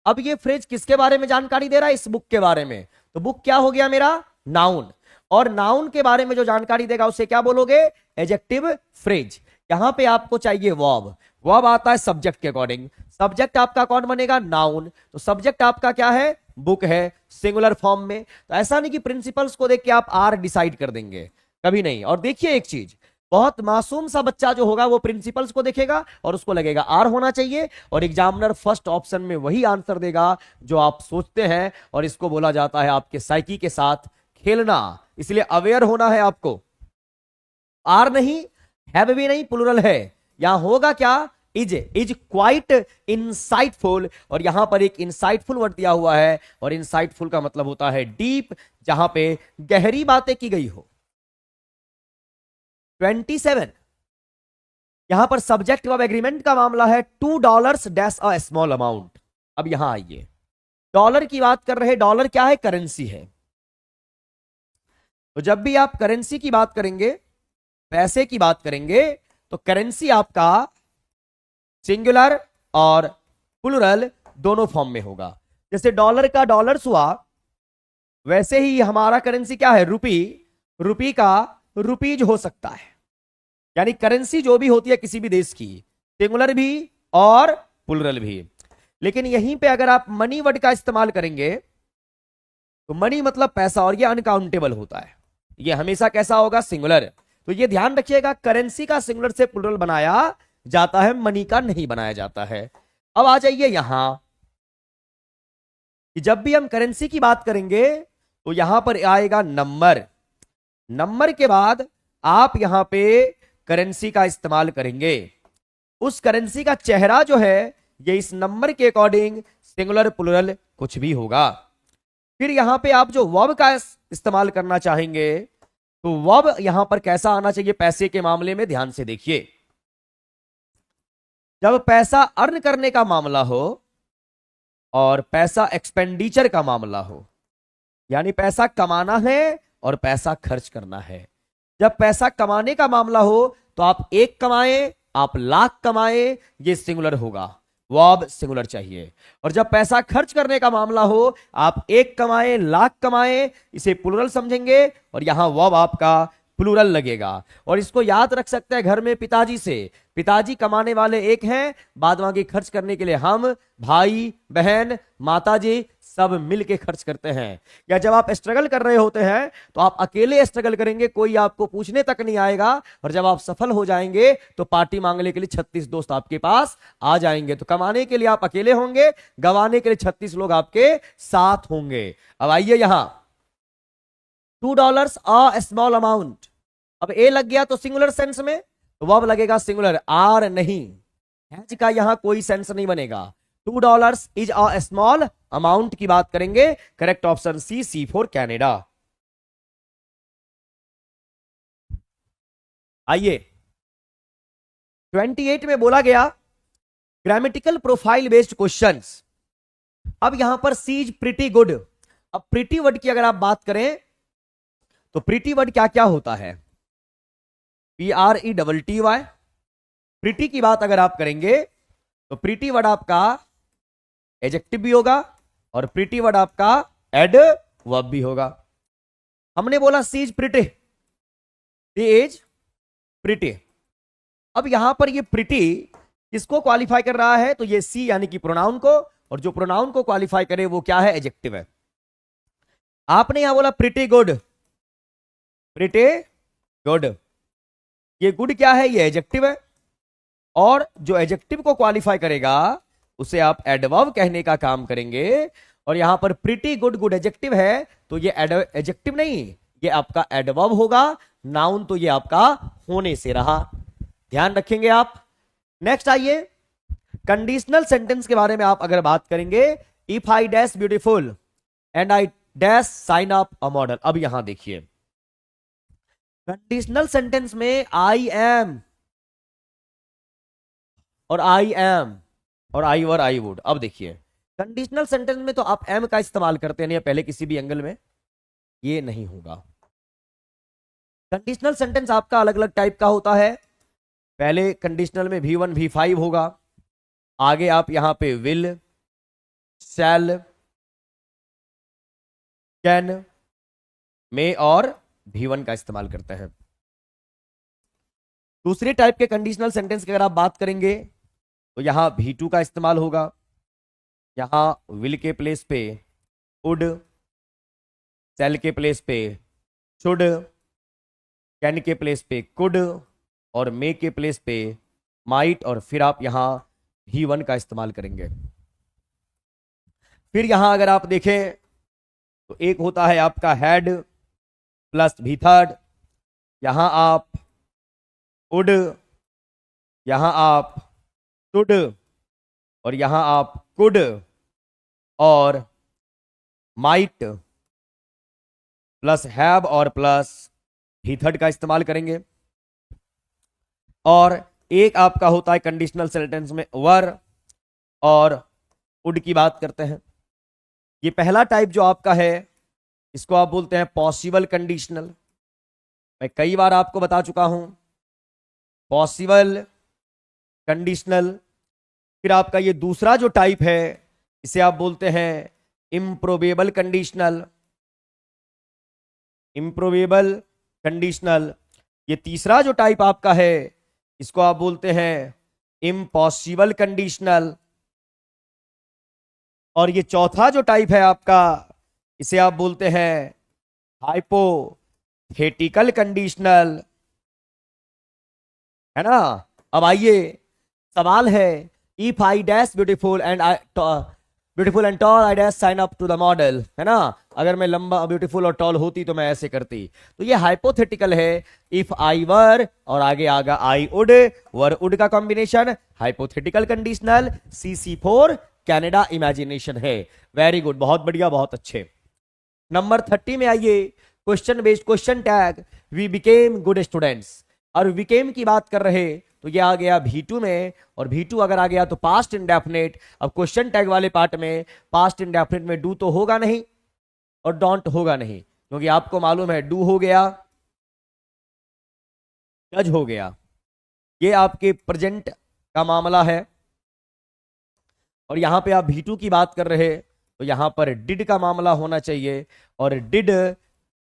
अब ये फ्रेज किसके बारे में जानकारी दे रहा है? इस बुक के बारे में। तो बुक क्या हो गया मेरा? नाउन। और नाउन के बारे में जो जानकारी देगा उसे क्या बोलोगे? Adjective phrase. यहां पे आपको चाहिए वर्ब। वर्ब आता है सब्जेक्ट के अकॉर्डिंग। सब्जेक्ट आपका कौन बनेगा? नाउन। तो सब्जेक्ट आपका क्या है? बुक है, सिंगुलर फॉर्म में। तो ऐसा नहीं कि प्रिंसिपल्स को देख के आप आर डिसाइड कर देंगे, कभी नहीं। और देखिए एक चीज, बहुत मासूम सा बच्चा जो होगा वो प्रिंसिपल्स को देखेगा और उसको लगेगा आर होना चाहिए, और एग्जामिनर फर्स्ट ऑप्शन में वही आंसर देगा जो आप सोचते हैं। और इसको बोला जाता है आपके साइकी के साथ खेलना। इसलिए अवेयर होना है आपको। आर नहीं, हैव भी नहीं, प्लुरल है। यहां होगा क्या? इज क्वाइट इनसाइटफुल, और यहां पर एक इनसाइटफुल वर्ड दिया हुआ है, और इनसाइटफुल का मतलब होता है डीप, जहां पे गहरी बातें की गई हो। 27, यहां पर सब्जेक्ट ऑफ एग्रीमेंट का मामला है $2 डैश अ स्मॉल अमाउंट। अब यहां आइए, डॉलर की बात कर रहे हैं। डॉलर क्या है? करेंसी है। तो जब भी आप करेंसी की बात करेंगे, पैसे की बात करेंगे, तो करेंसी आपका सिंगुलर और प्लुरल दोनों फॉर्म में होगा। जैसे डॉलर का डॉलर्स हुआ, वैसे ही हमारा करेंसी क्या है? रुपी। रुपी का रुपीज हो सकता है। यानी करेंसी जो भी होती है किसी भी देश की, सिंगुलर भी और प्लुरल भी। लेकिन यहीं पे अगर आप मनी वर्ड का इस्तेमाल करेंगे, तो मनी मतलब पैसा, और ये अनकाउंटेबल होता है। ये हमेशा कैसा होगा? सिंगुलर। तो ये ध्यान रखिएगा, करेंसी का सिंगुलर से प्लुरल बनाया जाता है, मनी का नहीं बनाया जाता है। अब आ जाइए यहां कि जब भी हम करेंसी की बात करेंगे तो यहां पर आएगा नंबर। नंबर के बाद आप यहां पे करेंसी का इस्तेमाल करेंगे। उस करेंसी का चेहरा जो है ये इस नंबर के अकॉर्डिंग सिंगुलर प्लुरल कुछ भी होगा। फिर यहां पे आप जो वर्ब का इस्तेमाल करना चाहेंगे, तो वर्ब यहां पर कैसा आना चाहिए? पैसे के मामले में ध्यान से देखिए, जब पैसा अर्न करने का मामला हो और पैसा एक्सपेंडिचर का मामला हो, यानी पैसा कमाना है और पैसा खर्च करना है। जब पैसा कमाने का मामला हो तो आप एक कमाएं, आप लाख कमाएं, ये सिंगुलर होगा, वर्ब सिंगुलर चाहिए। और जब पैसा खर्च करने का मामला हो, आप एक कमाएं, लाख कमाएं, इसे प्लुरल समझेंगे, और यहां वर्ब आपका प्लुरल लगेगा। और इसको याद रख सकते हैं घर में पिताजी से। पिताजी कमाने वाले एक हैं, बाद बाकी खर्च करने के लिए हम, भाई बहन, माताजी सब मिलके खर्च करते हैं। या जब आप स्ट्रगल कर रहे होते हैं तो आप अकेले स्ट्रगल करेंगे, कोई आपको पूछने तक नहीं आएगा। और जब आप सफल हो जाएंगे तो पार्टी मांगने के लिए 36 दोस्त आपके पास आ जाएंगे। तो कमाने के लिए आप अकेले होंगे, गंवाने के लिए 36 लोग आपके साथ होंगे। अब आइए यहां, $2 अ स्मॉल अमाउंट। अब ए लग गया तो सिंगुलर सेंस में, तो वर्ब लगेगा सिंगुलर, आर नहीं। हैज का यहां कोई सेंस नहीं बनेगा। $2 इज अ स्मॉल अमाउंट की बात करेंगे, correct option C for Canada. आइए 28 में बोला गया ग्रामेटिकल प्रोफाइल बेस्ड क्वेश्चंस। अब यहां पर सीज प्रिटी गुड। अब प्रिटी वर्ड की अगर आप बात करें तो प्रिटी वर्ड क्या क्या होता है, PRETTY। प्रिटी की बात अगर आप करेंगे तो प्रिटी वर्ड आपका एडजेक्टिव भी होगा और प्रिटी वर्ड आपका एडवर्ब भी होगा। हमने बोला सीज प्रिटी, इज प्रिटी। अब यहां पर ये प्रिटी किसको क्वालिफाई कर रहा है, तो ये सी यानी कि प्रोनाउन को, और जो प्रोनाउन को क्वालिफाई करे वो क्या है, एडजेक्टिव है। आपने यहां बोला प्रिटी गुड, प्रिटी गुड, ये गुड क्या है, ये एडजेक्टिव है, और जो एडजेक्टिव को क्वालिफाई करेगा उसे आप एडवर्ब कहने का काम करेंगे। और यहां पर प्रिटी गुड, गुड एडजेक्टिव है तो ये एडजेक्टिव नहीं, ये आपका एडवर्ब होगा। नाउन तो ये आपका होने से रहा, ध्यान रखेंगे आप। नेक्स्ट आइए कंडीशनल सेंटेंस के बारे में आप अगर बात करेंगे, if I dash beautiful and I dash sign up a model. अब यहां देखिए कंडीशनल सेंटेंस में आई एम और आई एम और आई वर आई वुड। अब देखिए कंडीशनल सेंटेंस में तो आप एम का इस्तेमाल करते हैं पहले किसी भी एंगल में, ये नहीं होगा। कंडीशनल सेंटेंस आपका अलग अलग टाइप का होता है। पहले कंडीशनल में V1 V5 होगा, आगे आप यहां पे विल, शैल, कैन, मे और V1 का इस्तेमाल करते हैं। दूसरे टाइप के कंडीशनल सेंटेंस की अगर आप बात करेंगे तो यहां V2 का इस्तेमाल होगा, यहां विल के प्लेस पे वुड, शैल के प्लेस पे शुड, कैन के प्लेस पे कुड और मे के प्लेस पे माइट, और फिर आप यहां V1 का इस्तेमाल करेंगे। फिर यहां अगर आप देखें तो एक होता है आपका हैड प्लस V3, यहां आप वुड, यहां आप शुड और यहां आप कुड और माइट प्लस हैव और प्लस V3 का इस्तेमाल करेंगे। और एक आपका होता है कंडीशनल सेंटेंस में वर और वुड की बात करते हैं। ये पहला टाइप जो आपका है इसको आप बोलते हैं पॉसिबल कंडीशनल। मैं कई बार आपको बता चुका हूं पॉसिबल कंडीशनल। फिर आपका ये दूसरा जो टाइप है इसे आप बोलते हैं इम्प्रोबेबल कंडीशनल, इम्प्रोबेबल कंडीशनल। ये तीसरा जो टाइप आपका है इसको आप बोलते हैं इम्पॉसिबल कंडीशनल, और ये चौथा जो टाइप है आपका इसे आप बोलते हैं हाइपोथेटिकल कंडीशनल, है ना। अब आइए सवाल है, if I dash beautiful and tall I dash sign up to the model, है ना। अगर मैं लंबा ब्यूटीफुल और टॉल होती तो मैं ऐसे करती। तो ये हाइपोथेटिकल है, इफ आई वर और आगे आगा आई उड, वर उड का combination hypothetical conditional. CC4 Canada imagination है। वेरी गुड, बहुत बढ़िया, बहुत अच्छे। नंबर 30 में आइए question based question tag, we became good students. और बिकेम की बात कर रहे तो ये आ गया V2 में, और V2 अगर आ गया तो पास्ट इंडेफिनिट। अब क्वेश्चन टैग वाले पार्ट में पास्ट इंडेफिनिट में डू तो होगा नहीं और डोंट होगा नहीं, क्योंकि आपको मालूम है डू हो गया, डज हो गया, ये आपके प्रेजेंट का मामला है। और यहां पे आप V2 की बात कर रहे तो यहां पर डिड का मामला होना चाहिए, और डिड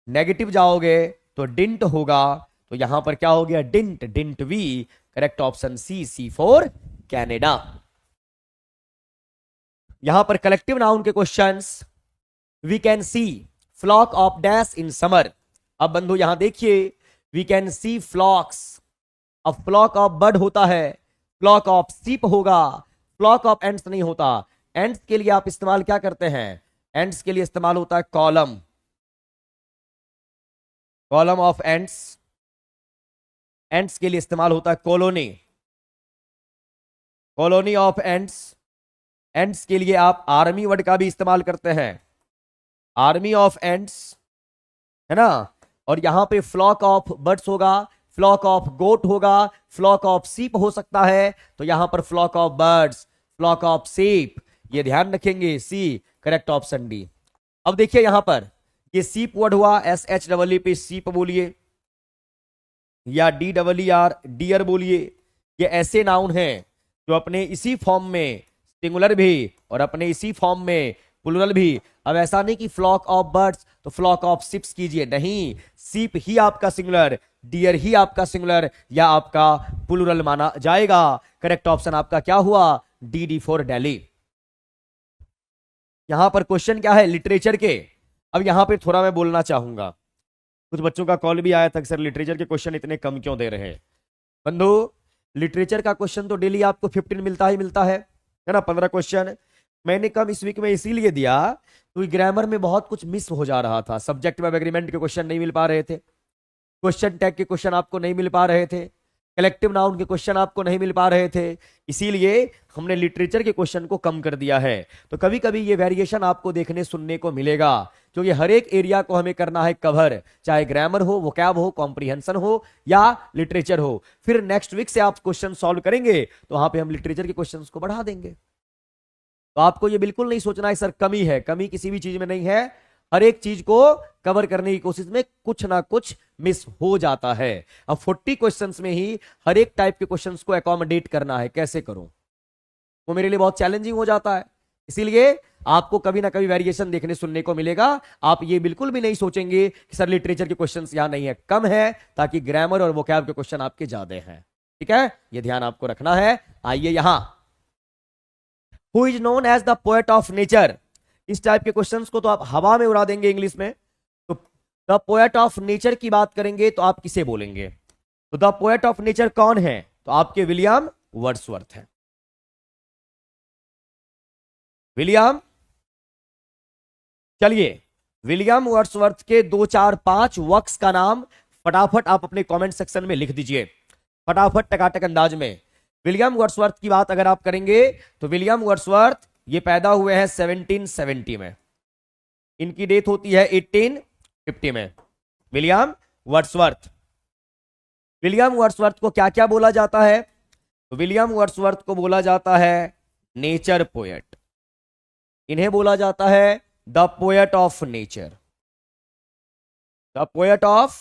नेगेटिव जाओगे तो डिंट होगा, तो यहां पर क्या हो गया, didn't, didn't we. Correct option C4 Canada. यहां पर कलेक्टिव नाउन के questions, we can see flock of dash in summer. अब बंधु यहां देखिए, वी कैन सी फ्लॉक्स। अब फ्लॉक ऑफ बर्ड होता है, फ्लॉक ऑफ सीप होगा, फ्लॉक ऑफ एंड्स नहीं होता। एंड्स के लिए आप इस्तेमाल क्या करते हैं, एंड्स के लिए इस्तेमाल होता है column, column of ends. Ends के लिए इस्तेमाल होता है colony, colony of ends. Ends के लिए आप आर्मी वर्ड का भी इस्तेमाल करते हैं, आर्मी ऑफ एंड्स, है ना। और यहां पे फ्लॉक ऑफ बर्ड्स होगा, फ्लॉक ऑफ गोट होगा, फ्लॉक ऑफ सीप हो सकता है, तो यहां पर flock of birds, flock of sheep, ये ध्यान रखेंगे। See correct option D. अब देखिए यहां पर ये सीप वर्ड हुआ, एस एच डबल पे सीप बोलिए, या डी डबल आर डियर बोलिए। ये ऐसे नाउन हैं जो अपने इसी फॉर्म में सिंगुलर भी और अपने इसी फॉर्म में प्लुरल भी। अब ऐसा नहीं कि फ्लॉक ऑफ बर्ड्स तो फ्लॉक ऑफ शिप्स कीजिए, नहीं, सीप ही आपका सिंगुलर, डियर ही आपका सिंगुलर या आपका प्लुरल माना जाएगा। करेक्ट ऑप्शन आपका क्या हुआ, डी डी फॉर दिल्ली। यहां पर क्वेश्चन क्या है लिटरेचर के। अब यहां पे थोड़ा मैं बोलना चाहूंगा, कुछ बच्चों का कॉल भी आया था कि सर लिटरेचर के क्वेश्चन इतने कम क्यों दे रहे हैं। बंधु, लिटरेचर का क्वेश्चन तो डेली आपको 15 मिलता ही मिलता है ना, 15 क्वेश्चन। मैंने कम इस वीक में इसीलिए दिया क्योंकि ग्रामर में बहुत कुछ मिस हो जा रहा था, सब्जेक्ट वर्ब एग्रीमेंट के क्वेश्चन नहीं मिल पा रहे थे, क्वेश्चन टैग के क्वेश्चन आपको नहीं मिल पा रहे थे, कलेक्टिव नाउन के क्वेश्चन आपको नहीं मिल पा रहे थे, इसीलिए हमने लिटरेचर के क्वेश्चन को कम कर दिया है। तो कभी कभी ये वेरिएशन आपको देखने सुनने को मिलेगा, क्योंकि हर एक एरिया को हमें करना है कवर, चाहे ग्रामर हो, वोकैब हो, कॉम्प्रिहेंशन हो या लिटरेचर हो। फिर नेक्स्ट वीक से आप क्वेश्चन सॉल्व करेंगे तो वहां पे हम लिटरेचर के क्वेश्चन को बढ़ा देंगे। तो आपको ये बिल्कुल नहीं सोचना है सर कमी है, कमी किसी भी चीज में नहीं है, हर एक चीज को कवर करने की कोशिश में कुछ ना कुछ मिस हो जाता है। अब 40 क्वेश्चंस में ही हर एक टाइप के क्वेश्चंस को अकोमोडेट करना है, कैसे करूं, वो मेरे लिए बहुत चैलेंजिंग हो जाता है। इसीलिए आपको कभी ना कभी वेरिएशन देखने सुनने को मिलेगा। आप ये बिल्कुल भी नहीं सोचेंगे कि सर लिटरेचर के क्वेश्चंस यहां नहीं है, कम है, ताकि ग्रामर और वोकैब के क्वेश्चन आपके ज्यादा हैं। ठीक है, ये ध्यान आपको रखना है। आइए यहां, who is known as the poet of nature, इस टाइप के क्वेश्चंस को तो आप हवा में उड़ा देंगे इंग्लिश में। तो द पोएट ऑफ नेचर की बात करेंगे तो आप किसे बोलेंगे, तो द पोएट ऑफ नेचर कौन है, तो आपके विलियम वर्ड्सवर्थ है। विलियम, चलिए विलियम वर्ड्सवर्थ के 2 4 5 वर्क्स का नाम फटाफट आप अपने कमेंट सेक्शन में लिख दीजिए, फटाफट टकाटक अंदाज में। विलियम वर्ड्सवर्थ की बात अगर आप करेंगे तो विलियम वर्ड्सवर्थ ये पैदा हुए हैं 1770 में, इनकी डेथ होती है 1850 में। विलियम वर्ड्सवर्थ, विलियम वर्ड्सवर्थ को क्या क्या बोला जाता है, तो विलियम वर्ड्सवर्थ को बोला जाता है नेचर पोएट, इन्हें बोला जाता है the poet of nature, the poet of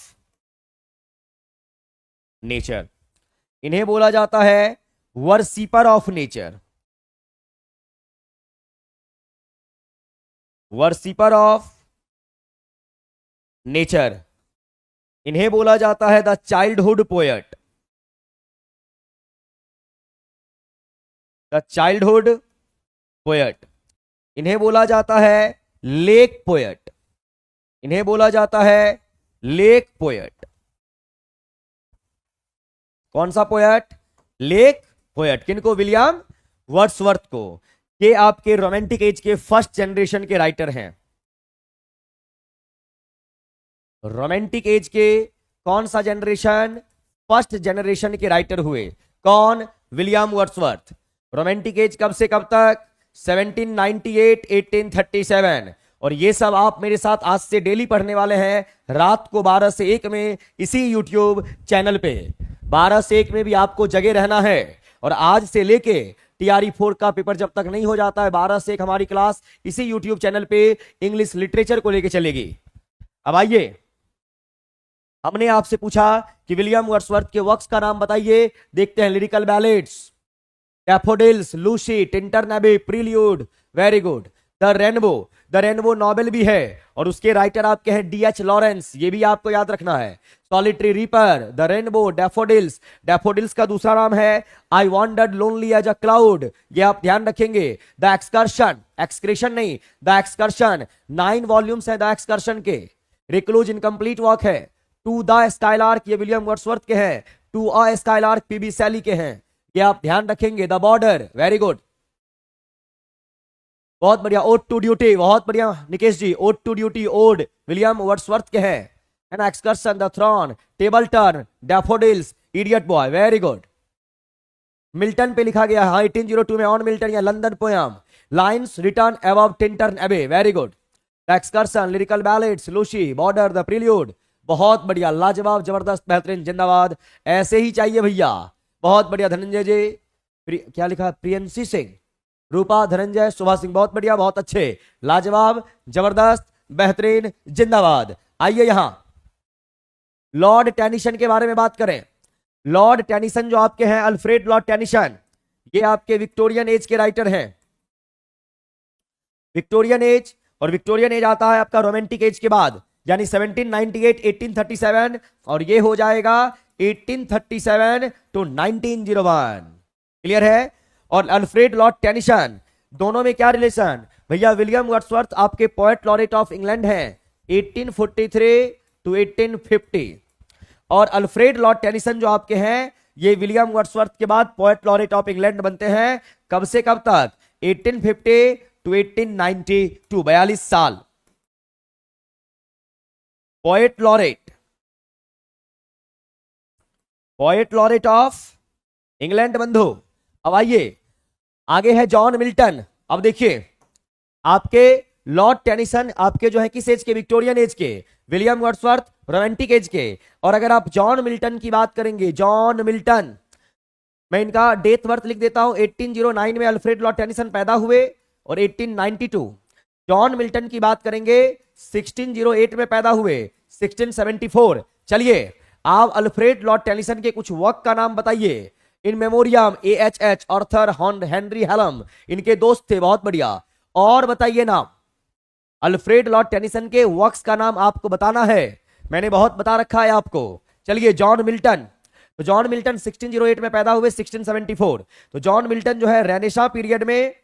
nature, इन्हें बोला जाता है worshipper of nature, worshipper of nature, इन्हें बोला जाता है the childhood poet, the childhood poet, इन्हें बोला जाता है लेक पोएट, इन्हें बोला जाता है लेक पोएट। कौन सा पोएट, लेक पोएट। किनको, विलियम वर्ड्सवर्थ को। ये आपके रोमांटिक एज के फर्स्ट जनरेशन के राइटर हैं, रोमांटिक एज के कौन सा जनरेशन, फर्स्ट जनरेशन के राइटर हुए, कौन, विलियम वर्ड्सवर्थ। रोमांटिक एज कब से कब तक, 1798 1837। और ये सब आप मेरे साथ आज से डेली पढ़ने वाले हैं, रात को 12 से 1 में इसी यूट्यूब चैनल पे। 12 से 1 में भी आपको जगे रहना है। और आज से लेके TRE 4 का पेपर जब तक नहीं हो जाता है, 12 से 1 हमारी क्लास इसी यूट्यूब चैनल पे इंग्लिश लिटरेचर को लेके चलेगी। अब आइए, हमने आपसे पूछा कि विलियम वर्ड्सवर्थ के वर्क्स का नाम बताइए, देखते हैं। Lyrical ballads, daffodils, Lucy, Tintern Abbey, prelude, very good. The rainbow, the rainbow novel भी है और उसके राइटर आपके हैं DH लॉरेंस, ये भी आपको याद रखना है। Solitary reaper, the rainbow, daffodils, daffodils का दूसरा नाम है I wandered lonely as a cloud, ये आप ध्यान रखेंगे। द एक्सकर्शन, एक्सक्रेशन नहीं, द एक्सकर्शन, 9 वॉल्यूम्स है द एक्सकर्शन के। रिक्लूज इनकम्प्लीट वर्क है। टू द स्काईलार्क, ये विलियम वर्ड्सवर्थ के हैं। टू अ स्काईलार्क PB शैली के हैं, ये आप ध्यान रखेंगे। द बॉर्डर, वेरी गुड, बहुत बढ़िया। ओड टू ड्यूटी, बहुत बढ़िया Nikesh ji. Ode to duty, ode William Wordsworth के हैं, है ना। Excursion, the thorn, table turn, daffodils, idiot boy, very good. Milton पे लिखा गया है 1802 में, ऑन मिल्टन या London poem. Lines return above 10 turn away, very good. The excursion, lyrical ballads, Lucy, border, the prelude, बहुत बढ़िया, लाजवाब, जबरदस्त, बेहतरीन, जिंदाबाद, ऐसे ही चाहिए भैया, बहुत बढ़िया। धनंजय जी, क्या लिखा, प्रियंसी सिंह, रूपा, धनंजय, सुभा सिंह, बहुत बढ़िया, बहुत अच्छे, लाजवाब, जबरदस्त, बेहतरीन, जिंदाबाद। आइए यहां लॉर्ड टेनिसन के बारे में बात करें। लॉर्ड टेनिसन जो आपके हैं, अल्फ्रेड लॉर्ड टेनिसन, ये आपके विक्टोरियन एज के राइटर हैं। विक्टोरियन एज, और विक्टोरियन एज आता है आपका रोमांटिक एज के बाद, यानी 1798 1837, और ये हो जाएगा 1837 टू 1901। क्लियर है। और अल्फ्रेड लॉर्ड टेनिसन, दोनों में क्या रिलेशन भैया? विलियम वर्ड्सवर्थ आपके पोएट लॉरेट ऑफ इंग्लैंड हैं 1843 टू 1850, और अल्फ्रेड लॉर्ड टेनिसन जो आपके हैं, ये विलियम वर्ड्सवर्थ के बाद पोएट लॉरेट ऑफ इंग्लैंड बनते हैं। कब से कब तक? 1850 टू 1892, 42 साल। पोएट लॉरेट ऑफ इंग्लैंड बंधु। अब आइए आगे है जॉन मिल्टन। अब देखिए आपके लॉर्ड टेनिसन आपके जो है किस एज के? विक्टोरियन एज के। विलियम वर्ड्सवर्थ रोमांटिक एज के। और अगर आप जॉन मिल्टन की बात करेंगे, जॉन मिल्टन, मैं इनका डेथ बर्थ लिख देता हूं, 1809 में अल्फ्रेड लॉर्ड टेनिसन पैदा हुए, और 1892। जॉन मिल्टन की बात करेंगे 1608 में पैदा हुए, 1674। चलिए आप अल्फ्रेड लॉर्ड टेनिसन के कुछ वर्क का नाम बताइए। इन मेमोरियम, AHH, आर्थर हेनरी हेलम, इनके दोस्त थे, बहुत बढ़िया। और बताइए नाम, अल्फ्रेड लॉर्ड टेनिसन के वर्क्स का नाम आपको बताना है, मैंने बहुत बता रखा है आपको। चलिए जॉन मिल्टन, तो जॉन मिल्टन 1608 में पैदा हुए, 1674। तो जॉन मिल्टन जो है रेनेसां पीरियड में,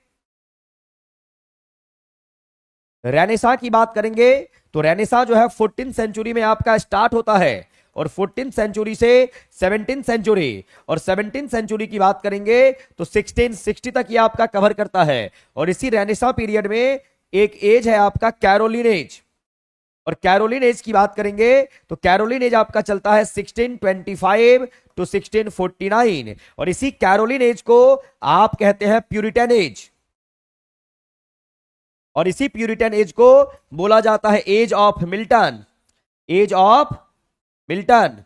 रेनेसां की बात करेंगे तो रेनेसां जो है 14th सेंचुरी में आपका स्टार्ट होता है, और 14th सेंचुरी से 17th सेंचुरी, और 17th सेंचुरी की बात करेंगे तो 1660 तक ये आपका कवर करता है। और इसी रेनेसां पीरियड में एक एज है आपका कैरोलिन एज, और कैरोलिन एज की बात करेंगे तो कैरोलिन एज आपका चलता है 1625 टू 1649, और इसी कैरोलिन एज को आप कहते हैं प्यूरिटन एज, और इसी प्यूरिटन एज को बोला जाता है age of Milton, age of Milton.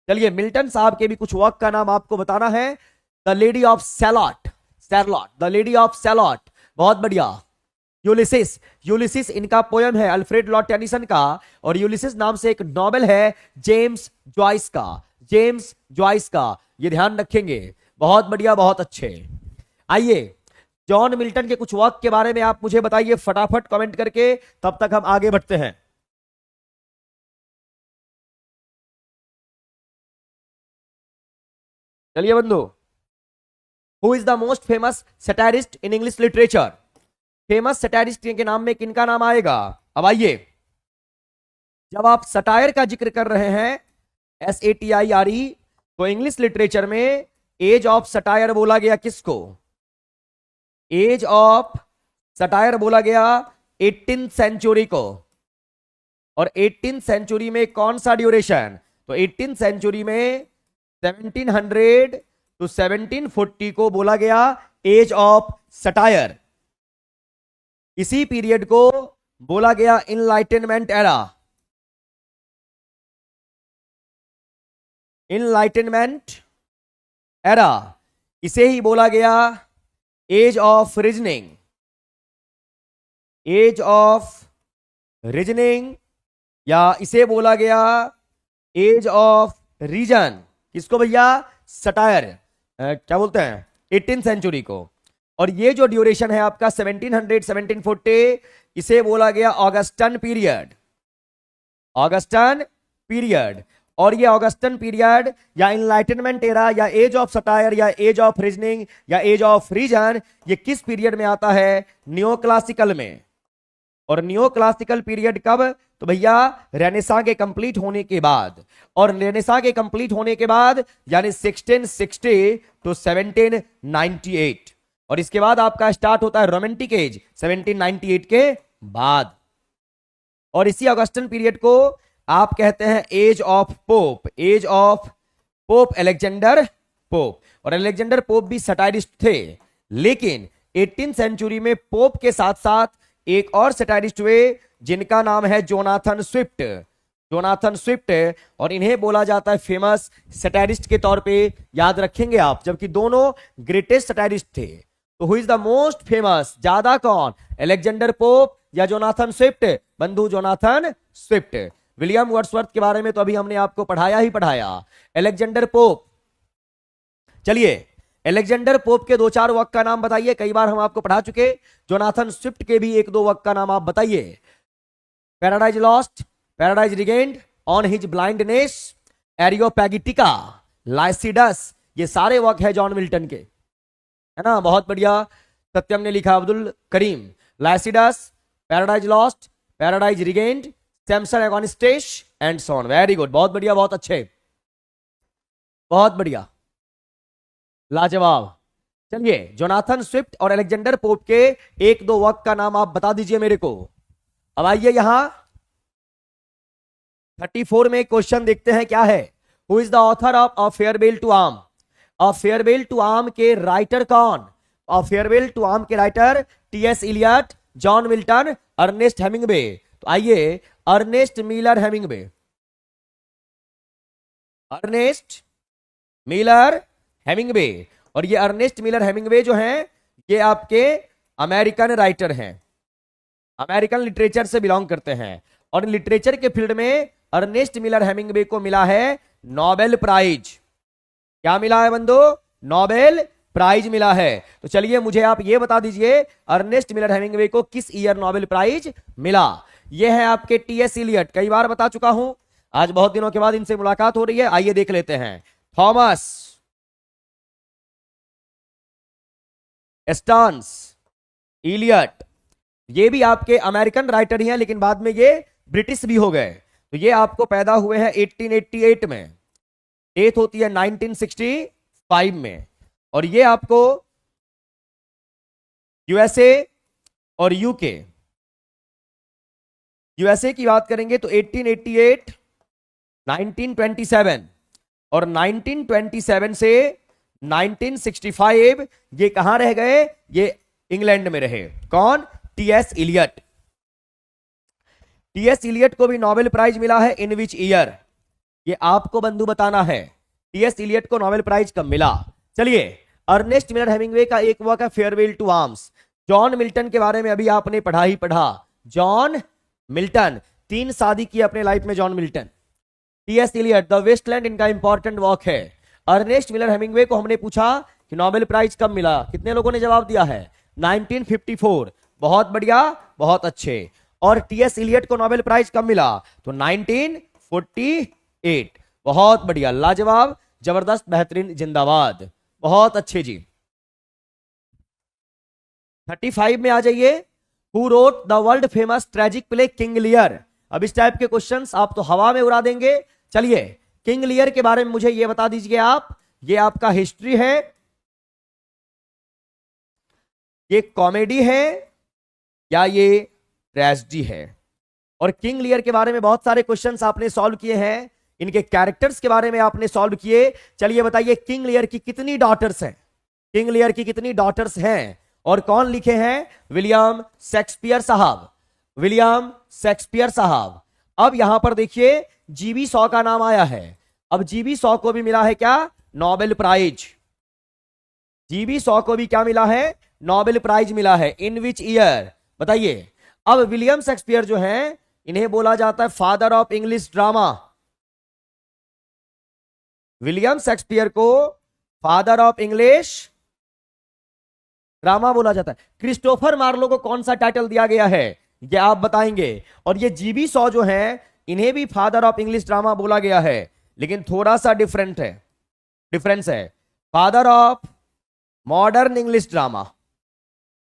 चलिए मिल्टन साहब के भी कुछ वर्क का नाम आपको बताना है। The lady of Shalott, the lady of Shalott, बहुत बढ़िया। यूलिसिस इनका पोयम है अल्फ्रेड लॉर्ड टेनिसन का, और यूलिसिस नाम से एक नॉवेल है जेम्स जॉइस का, ये ध्यान रखेंगे, बहुत बढ़िया, बहुत अच्छे। आइए जॉन मिल्टन के कुछ वर्क के बारे में आप मुझे बताइए फटाफट कमेंट करके, तब तक हम आगे बढ़ते हैं। चलिए बंधु, who is the most famous satirist in English literature? Famous satirist के नाम में किनका नाम आएगा? अब आइए, जब आप सटायर का जिक्र कर रहे हैं, SATIRE, तो इंग्लिश लिटरेचर में एज ऑफ सटायर बोला गया किसको? एज ऑफ सटायर बोला गया 18th सेंचुरी को। और 18th सेंचुरी में कौन सा ड्यूरेशन? तो 18th सेंचुरी में 1700 टू 1740 को बोला गया एज ऑफ सटायर। इसी पीरियड को बोला गया इनलाइटनमेंट एरा, इसे ही बोला गया एज ऑफ रीजनिंग, या इसे बोला गया एज ऑफ रीजन। किसको भैया? सटायर, क्या बोलते हैं, 18th सेंचुरी को। और ये जो ड्यूरेशन है आपका 1700 1740, इसे बोला गया ऑगस्टन पीरियड। और ये ऑगस्टन पीरियड या इनलाइटनमेंट एरा या एज ऑफ सटायर या एज ऑफ रीजनिंग या एज ऑफ रीजन, ये किस पीरियड में आता है? न्यो क्लासिकल में। और न्यो क्लासिकल पीरियड कब? तो भैया रेनेसां के कंप्लीट होने के बाद, और रेनेसां के कंप्लीट होने के बाद यानी 1660 टू 1798, और इसके बाद आपका स्टार्ट होता है रोमांटिक एज 1798 के बाद। और इसी ऑगस्टन पीरियड को आप कहते हैं age of Pope, Alexander Pope. और अलेक्जेंडर पोप भी सटायरिस्ट थे, लेकिन 18th सेंचुरी में पोप के साथ साथ एक और सैटारिस्ट हुए जिनका नाम है जोनाथन स्विफ्ट। जोनाथन स्विफ्ट, और इन्हें बोला जाता है फेमस सैटारिस्ट के तौर पे याद रखेंगे आप, जबकि दोनों ग्रेटेस्ट सैटारिस्ट थे। तो who is the most famous, ज्यादा कौन, अलेक्जेंडर पोप या जोनाथन स्विफ्ट? बंधु जोनाथन स्विफ्ट। विलियम वर्ड्सवर्थ के बारे में तो अभी हमने आपको पढ़ाया ही पढ़ाया। अलेक्जेंडर पोप, चलिए अलेक्जेंडर पोप के दो चार वर्क का नाम बताइए, कई बार हम आपको पढ़ा चुके। जोनाथन स्विफ्ट के भी एक दो वर्क का नाम आप बताइए। Paradise lost, paradise regained, on his blindness, Areopagitica, Lycidas, ये सारे वर्क है जॉन मिल्टन के, है ना। बहुत बढ़िया, सत्यम ने लिखा, Abdul Karim, Lycidas, paradise lost, paradise regained, Samson Agonistes and sonnet. Very good, बहुत बढ़िया, बहुत अच्छे, बहुत बढ़िया, लाजवाब। चलिए जोनाथन स्विफ्ट और अलेक्जेंडर पोप के एक दो वर्क का नाम आप बता दीजिए मेरे को। अब आइए यहां 34 में क्वेश्चन देखते हैं क्या है। Who is the author of a farewell to arm? A farewell to arm के राइटर कौन? अ फेयरवेल टू आर्म के writer T S. Eliot, John Milton, Ernest Hemingway. तो आइए Ernest Miller Hemingway, Ernest Miller Hemingway. और ये अर्नेस्ट मिलर हेमिंग्वे जो हैं ये आपके अमेरिकन राइटर हैं, अमेरिकन लिटरेचर से बिलोंग करते हैं। और लिटरेचर के फील्ड में अर्नेस्ट मिलर हेमिंग्वे को मिला है नोबेल प्राइज। क्या मिला है बंधु? नोबेल प्राइज मिला है। तो चलिए मुझे आप ये बता दीजिए अर्नेस्ट मिलर हेमिंग्वे को किस ईयर नोबेल प्राइज मिला? ये है आपके टी.एस. इलियट, कई बार बता चुका हूं, आज बहुत दिनों के बाद इनसे मुलाकात हो रही है, आइए देख लेते हैं। थॉमस स्टान्स इलियट, ये भी आपके अमेरिकन राइटर ही हैं, लेकिन बाद में ये ब्रिटिश भी हो गए। तो ये आपको पैदा हुए हैं 1888 में, डेथ होती है 1965 में। और ये आपको यूएसए और यूके, यूएसए की बात करेंगे तो 1888, 1927 और 1927 से 1965 ये कहां रह गए? ये इंग्लैंड में रहे। कौन? टी.एस. इलियट। टी.एस. इलियट को भी नोबेल प्राइज मिला है, इन विच ईयर? ये आपको बंधु बताना है, टी.एस. इलियट को नोबेल प्राइज कब मिला। चलिए अर्नेस्ट मिलर हेमिंग्वे का एक वर्क है farewell to arms. John Milton के बारे में अभी आपने पढ़ा ही पढ़ा। जॉन मिल्टन, 3 शादी की अपने लाइफ में John Milton. T S. Eliot the Waste Land इनका इंपॉर्टेंट वर्क है। अर्नेस्ट मिलर हेमिंग्वे को हमने पूछा कि नोबेल प्राइज कब मिला, कितने लोगों ने जवाब दिया है? 1954। बहुत बढ़िया, बहुत अच्छे। और टी.एस. इलियट को नोबेल प्राइज कब मिला? तो 1948। बहुत बढ़िया, लाजवाब, जबरदस्त, बेहतरीन, जिंदाबाद, बहुत अच्छे जी। 35 में आ जाइए। Who wrote the world famous tragic play King Lear? अब इस टाइप के क्वेश्चंस आप तो हवा में उड़ा देंगे। चलिए किंग लियर के बारे में मुझे ये बता दीजिए आप, ये आपका हिस्ट्री है, ये कॉमेडी है या ये ट्रेजेडी है? और किंग लियर के बारे में बहुत सारे क्वेश्चंस आपने सॉल्व किए हैं, इनके कैरेक्टर्स के बारे में आपने सॉल्व किए। चलिए बताइए किंग लियर की कितनी डॉटर्स हैं? किंग लियर की कितनी डॉटर्स हैं और कौन लिखे हैं? विलियम शेक्सपियर साहब, विलियम शेक्सपियर साहब। अब यहां पर देखिए जीबी शॉ का नाम आया है। अब जीबी शॉ को भी मिला है क्या? Nobel prize. जीबी शॉ को भी क्या मिला है? नोबेल प्राइज मिला है। इन विच ईयर? बताइए। अब विलियम शेक्सपियर जो हैं इन्हें बोला जाता है father of English drama. William Shakespeare को फादर ऑफ इंग्लिश ड्रामा बोला जाता है। क्रिस्टोफर मार्लो को कौन सा टाइटल दिया गया है? ये आप बताएंगे। और ये जीबी शॉ जो है इन्हें भी फादर ऑफ इंग्लिश ड्रामा बोला गया है, लेकिन थोड़ा सा डिफरेंस है। Father of modern English drama,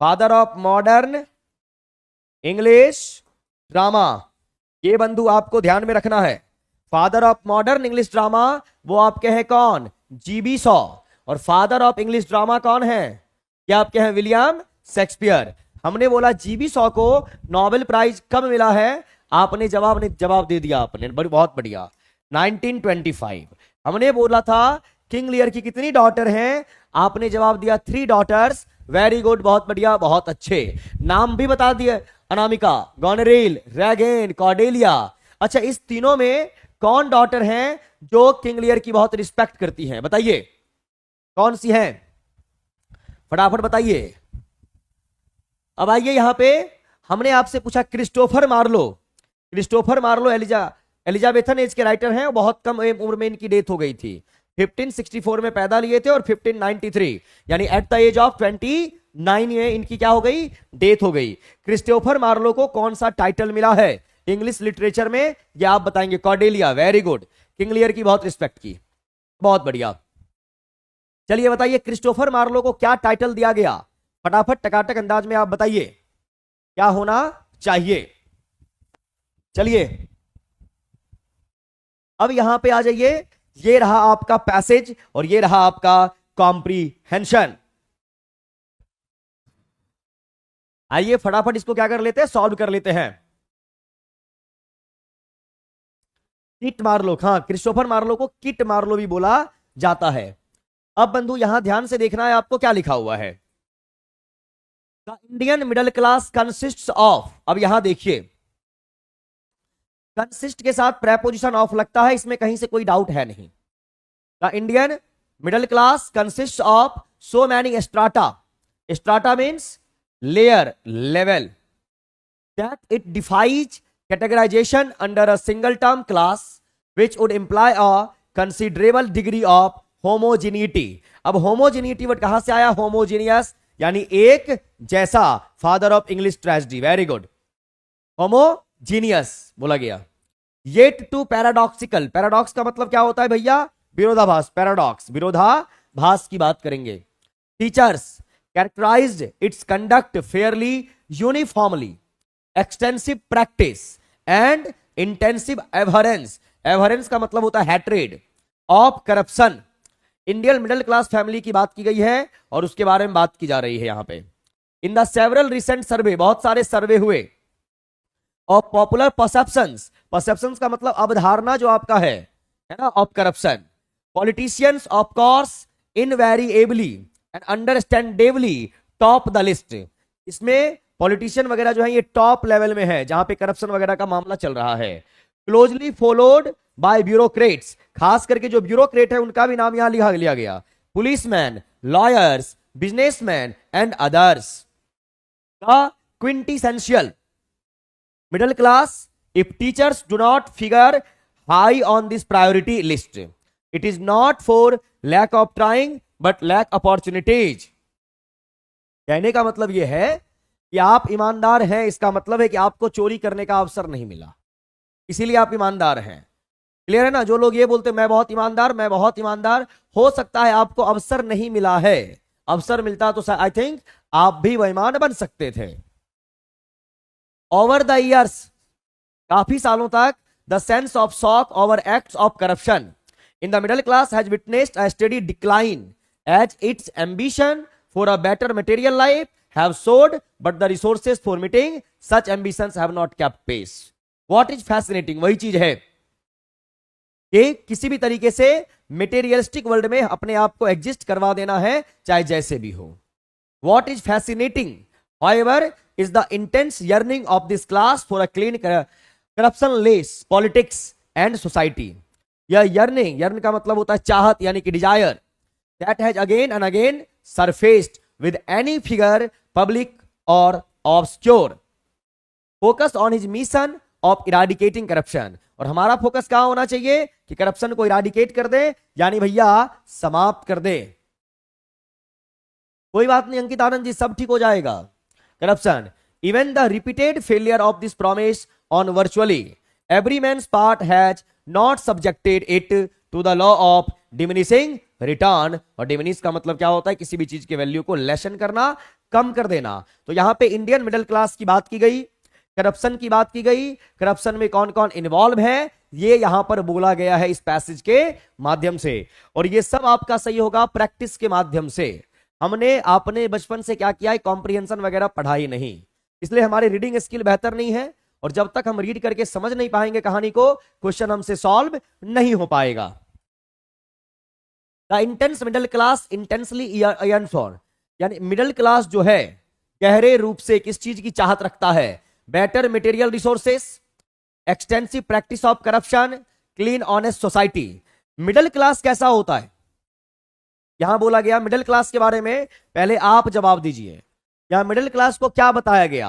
father of modern English drama, ये बंधु आपको ध्यान में रखना है। Father of modern English drama वो आपके हैं कौन? जीबी शॉ। और फादर ऑफ इंग्लिश ड्रामा कौन है? क्या आपके हैं? William Shakespeare. हमने बोला जीबी शॉ को नोबेल प्राइज कब मिला है? आपने जवाब दे दिया आपने, बहुत बढ़िया, 1925। हमने बोला था किंग लियर की कितनी डॉटर हैं? आपने जवाब दिया 3 डॉटर्स। वेरी गुड, बहुत बढ़िया, बहुत अच्छे। नाम भी बता दिए, अनामिका, गोनेरिल, रेगेन, कॉर्डेलिया। अच्छा, इस तीनों में कौन डॉटर हैं जो किंग लियर की बहुत रिस्पेक्ट करती हैं? बताइए कौन सी हैं, फटाफट बताइए। अब आइए यहां पे, हमने आपसे पूछा Christopher Marlowe. Christopher Marlowe Elizabethan age के राइटर हैं, बहुत कम उम्र में इनकी डेथ हो गई थी। 1564 में पैदा लिए थे और 1593 यानी एट द एज ऑफ 29 में इनकी क्या हो गई, डेथ हो गई। क्रिस्टोफर मार्लो को कौन सा टाइटल मिला है इंग्लिश लिटरेचर में, ये आप बताएंगे। Cordelia, very good, King Lear की बहुत रिस्पेक्ट की, बहुत बढ़िया। चलिए बताइए क्रिस्टोफर मार्लो को क्या टाइटल दिया गया, फटाफट टकाटक अंदाज में आप बताइए क्या होना चाहिए। चलिए अब यहां पे आ जाइए, ये रहा आपका पैसेज और ये रहा आपका कॉम्प्रीहेंशन। आइए फटाफट इसको क्या कर लेते हैं, सॉल्व कर लेते हैं। किट मार्लो, हाँ क्रिस्टोफर मार्लो को किट मार्लो भी बोला जाता है। अब बंधु यहां ध्यान से देखना है आपको क्या लिखा हुआ है। The Indian middle class consists of, अब यहां देखिए कंसिस्ट के साथ प्रेपोजिशन ऑफ लगता है, इसमें कहीं से कोई डाउट है नहीं। The Indian middle class consist of so many strata, strata means layer, level, that it defies categorization under a single term class which would imply a considerable degree of homogeneity। अब homogeneity वर्ड कहां से आया, homogeneous यानी एक जैसा, father of English tragedy, very good, homogeneous बोला गया। येट टू पैराडॉक्सिकल, पैराडॉक्स का मतलब क्या होता है भैया, विरोधाभास, पैराडॉक्स विरोधाभास की बात करेंगे। Teachers characterized its conduct fairly uniformly, extensive practice and intensive abhorrence, abhorrence का मतलब होता है hatred of corruption. Indian middle class family की बात की गई है और उसके बारे में बात की जा रही है यहां पे। इन द सेवरल रिसेंट सर्वे, बहुत सारे सर्वे हुए, ऑफ पॉपुलर परसेप्शंस, परसेप्शंस का मतलब अवधारणा जो आपका है ना, of corruption. Politicians of course invariably and understandably top the list, इसमें पॉलिटिशियन वगैरह जो है ये टॉप लेवल में है जहां पे करप्शन वगैरह का मामला चल रहा है। क्लोजली फॉलोड बाय ब्यूरोक्रेट्स, खास करके जो ब्यूरोक्रेट है उनका भी नाम यहां लिया गया, policeman, lawyers, businessman and others. The quintessential middle class, if teachers do not figure high on this priority list, it is not for lack of trying but lack opportunities. कहने का मतलब यह है कि आप ईमानदार हैं, इसका मतलब है कि आपको चोरी करने का अवसर नहीं मिला, इसीलिए आप ईमानदार हैं। क्लियर है ना? जो लोग ये बोलते मैं बहुत ईमानदार, मैं बहुत ईमानदार, हो सकता है आपको अवसर नहीं मिला है, अवसर मिलता तो आई थिंक आप भी बेईमान बन सकते थे। ओवर द ईयर्स, काफी सालों तक, the sense of shock over acts of corruption in the middle class has witnessed a study decline as its ambition for a better material life have soared, but the resources for meeting such ambitions have not kept pace. What is fascinating, वही चीज है कि किसी भी तरीके से मेटेरियलिस्टिक वर्ल्ड में अपने आप को एग्जिस्ट करवा देना है, चाहे जैसे भी हो। What is fascinating, however, is the intense yearning of this class for a clean corruption-less politics and society. यह yearn का मतलब होता है चाहत यानी कि Dzire, that has again and again surfaced with any figure public or obscure focus on his mission of eradicating corruption। और हमारा फोकस कहां होना चाहिए कि करप्शन को इराडिकेट कर दे, यानी भैया समाप्त कर दे। कोई बात नहीं अंकित आनंद जी, सब ठीक हो जाएगा। Corruption, even the repeated failure of this promise on virtually every man's part has not subjected it to the law of diminishing return. और डिमिनिश का मतलब क्या होता है, किसी भी चीज के वैल्यू को लेसन करना, कम कर देना। तो यहां पे इंडियन मिडिल क्लास की बात की गई, करप्शन की बात की गई, करप्शन में कौन कौन इन्वॉल्व है ये यहां पर बोला गया है इस पैसेज के माध्यम से। और ये सब आपका सही होगा प्रैक्टिस के माध्यम से। हमने अपने बचपन से क्या किया है, कॉम्प्रिहेंशन वगैरह पढ़ाई नहीं, इसलिए हमारी रीडिंग स्किल बेहतर नहीं है, और जब तक हम रीड करके समझ नहीं पाएंगे कहानी को, क्वेश्चन हमसे सॉल्व नहीं हो पाएगा। The intense middle class intensely yearns for यानी मिडिल क्लास जो है गहरे रूप से किस चीज की चाहत रखता है? Better material resources, extensive practice of corruption, clean honest society. Middle class कैसा होता है? यहां बोला गया मिडिल क्लास के बारे में, पहले आप जवाब दीजिए। यहां मिडिल क्लास को क्या बताया गया?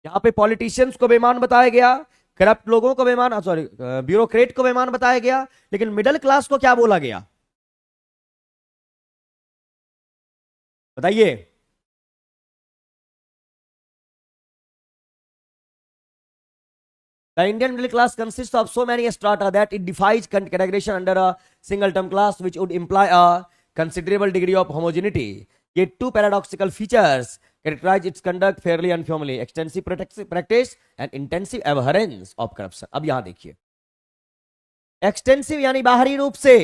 यहां पे पॉलिटिशियंस को बेईमान बताया गया, करप्ट लोगों को बेईमान, सॉरी ब्यूरोक्रेट को बेईमान बताया गया, लेकिन मिडिल क्लास को क्या बोला गया? बताइए। The Indian middle class consists of so many strata that it defies categorization under a single term class, which would imply a considerable degree of homogeneity. Yet two paradoxical features characterize its conduct fairly and firmly: extensive practice and intensive abhorrence of corruption. अब यहां देखिए, एक्सटेंसिव यानी बाहरी रूप से,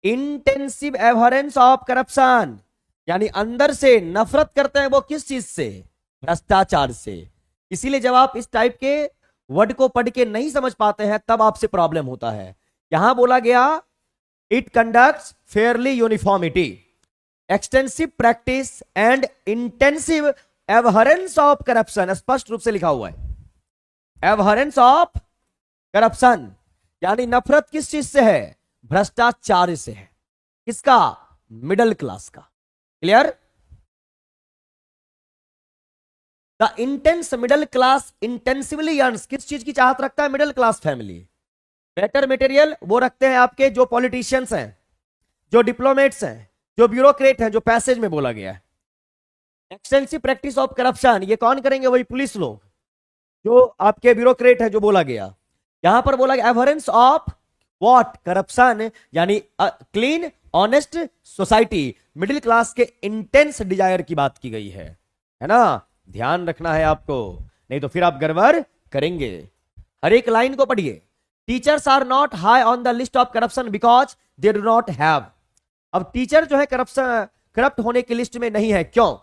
इंटेंसिव एवहरेंस ऑफ करप्शन यानी अंदर से नफरत करते हैं वो किस चीज से? भ्रष्टाचार से। इसीलिए जब आप इस टाइप के वर्ड को पढ़ के नहीं समझ पाते हैं तब आपसे प्रॉब्लम होता है। यहां बोला गया it conducts fairly uniformity, extensive practice and intensive abhorrence of corruption, स्पष्ट रूप से लिखा हुआ है एवहरेंस ऑफ करप्शन, यानी नफरत किस चीज से है? भ्रष्टाचार से है। किसका? मिडिल क्लास का। Clear? The intense middle class intensively earns, किस चीज की चाहत रखता है middle class family? Better material वो रखते हैं आपके जो पॉलिटिशियंस हैं, जो डिप्लोमेट्स हैं, जो ब्यूरोक्रेट हैं, जो पैसेज में बोला गया है। एक्सटेंसिव प्रैक्टिस ऑफ करप्शन, ये कौन करेंगे? वही पुलिस लोग, जो आपके ब्यूरोक्रेट है, जो बोला गया। यहां पर बोला गया एवरेंस ऑफ व्हाट? करप्शन, यानी clean honest society. Middle class के इंटेंस डिजायर की बात की गई है ना? ध्यान रखना है आपको, नहीं तो फिर आप गड़बड़ करेंगे। हर एक लाइन को पढ़िए। Teachers are not high on the list of corruption because they do not have. अब टीचर जो है करप्शन, करप्ट होने की लिस्ट में नहीं है, क्यों?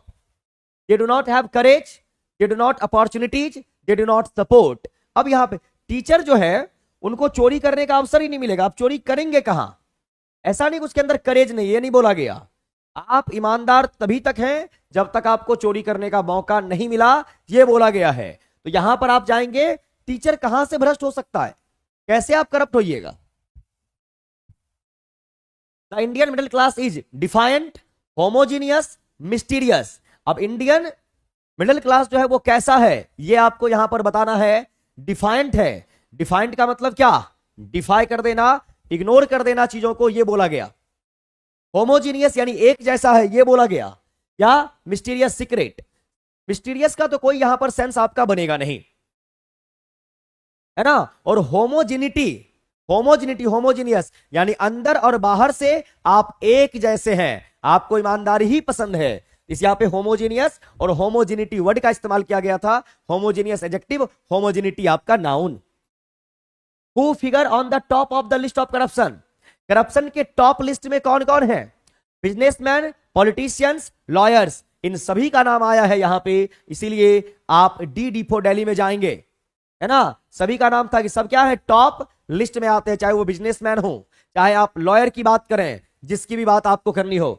दे do not have courage, they do not opportunities, they do not support. अब यहां पे टीचर जो है उनको चोरी करने का अवसर ही नहीं मिलेगा। आप चोरी करेंगे कहां? ऐसा नहीं उसके अंदर करेज नहीं, ये नहीं बोला गया। आप ईमानदार तभी तक हैं जब तक आपको चोरी करने का मौका नहीं मिला, ये बोला गया है। तो यहां पर आप जाएंगे, टीचर कहां से भ्रष्ट हो सकता है? कैसे आप करप्ट होइएगा? The Indian middle class is defiant, homogeneous, mysterious. अब इंडियन मिडिल क्लास जो है वो कैसा है, ये आपको यहां पर बताना है। डिफाइंट है। डिफाइंट का मतलब क्या? डिफाई कर देना, इग्नोर कर देना चीजों को, ये बोला गया। होमोजीनियस यानी एक जैसा है, ये बोला गया। या मिस्टीरियस, सीक्रेट। मिस्टीरियस का तो कोई यहां पर सेंस आपका बनेगा नहीं, है ना? और होमोजिनिटी, होमोजिनिटी, होमोजीनियस यानी अंदर और बाहर से आप एक जैसे हैं, आपको ईमानदारी ही पसंद है। इस यहां पे होमोजीनियस और होमोजिनिटी वर्ड का इस्तेमाल किया गया था। होमोजीनियस एडजेक्टिव, होमोजिनिटी आपका noun. Who figure on the top of the list of corruption? Corruption के टॉप लिस्ट में कौन कौन है? बिजनेसमैन, पॉलिटिशियंस, लॉयर्स, इन सभी का नाम आया है यहां पे। इसीलिए आप डी फॉर दिल्ली में जाएंगे, है ना? सभी का नाम था कि सब क्या है? टॉप लिस्ट में आते हैं, चाहे वो बिजनेसमैन हो, चाहे आप लॉयर की बात करें, जिसकी भी बात आपको करनी हो।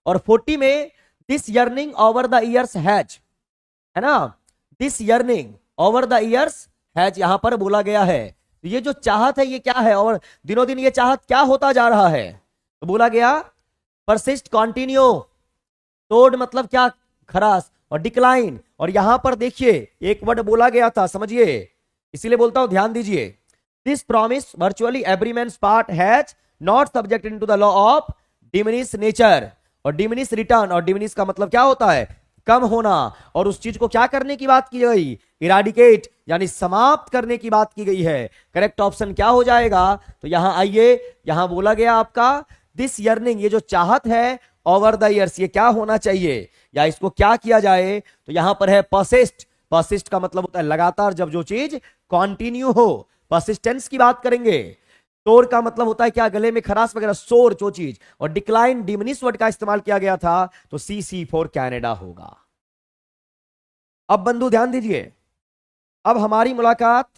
और 40 में this yearning over the years has, है ना? This yearning over the years has यहां पर बोला गया है। ये जो चाहत है ये क्या है? और दिनों दिन ये चाहत क्या होता जा रहा है? तो बोला गया परसिस्ट, कॉन्टिन्यू। तोड़ मतलब क्या? खरास। और डिक्लाइन। और यहां पर देखिए एक वर्ड बोला गया था, समझिए, इसीलिए बोलता हूं ध्यान दीजिए। This promise virtually every man's part has not subjected to the law of diminish nature. और डिमिनिश रिटर्न, और डिमिनिश का मतलब क्या होता है? कम होना। और उस चीज को क्या करने की बात की गई? इराडिकेट यानी समाप्त करने की बात की गई है। करेक्ट ऑप्शन क्या हो जाएगा? तो यहां आइए, यहां बोला गया आपका दिस यर्निंग, ये जो चाहत है ओवर द ईयर्स, ये क्या होना चाहिए या इसको क्या किया जाए? तो यहां पर है परसिस्ट। परसिस्ट का मतलब होता है लगातार, जब जो चीज कंटिन्यू हो, परसिस्टेंस की बात करेंगे। तोड़ का मतलब होता है क्या? गले में खराश वगैरह, शोर जो चीज। और डिक्लाइन, डिमिनिश वर्ड का इस्तेमाल किया गया था, तो सी फॉर कैनेडा होगा। अब बंधु ध्यान दीजिए, अब हमारी मुलाकात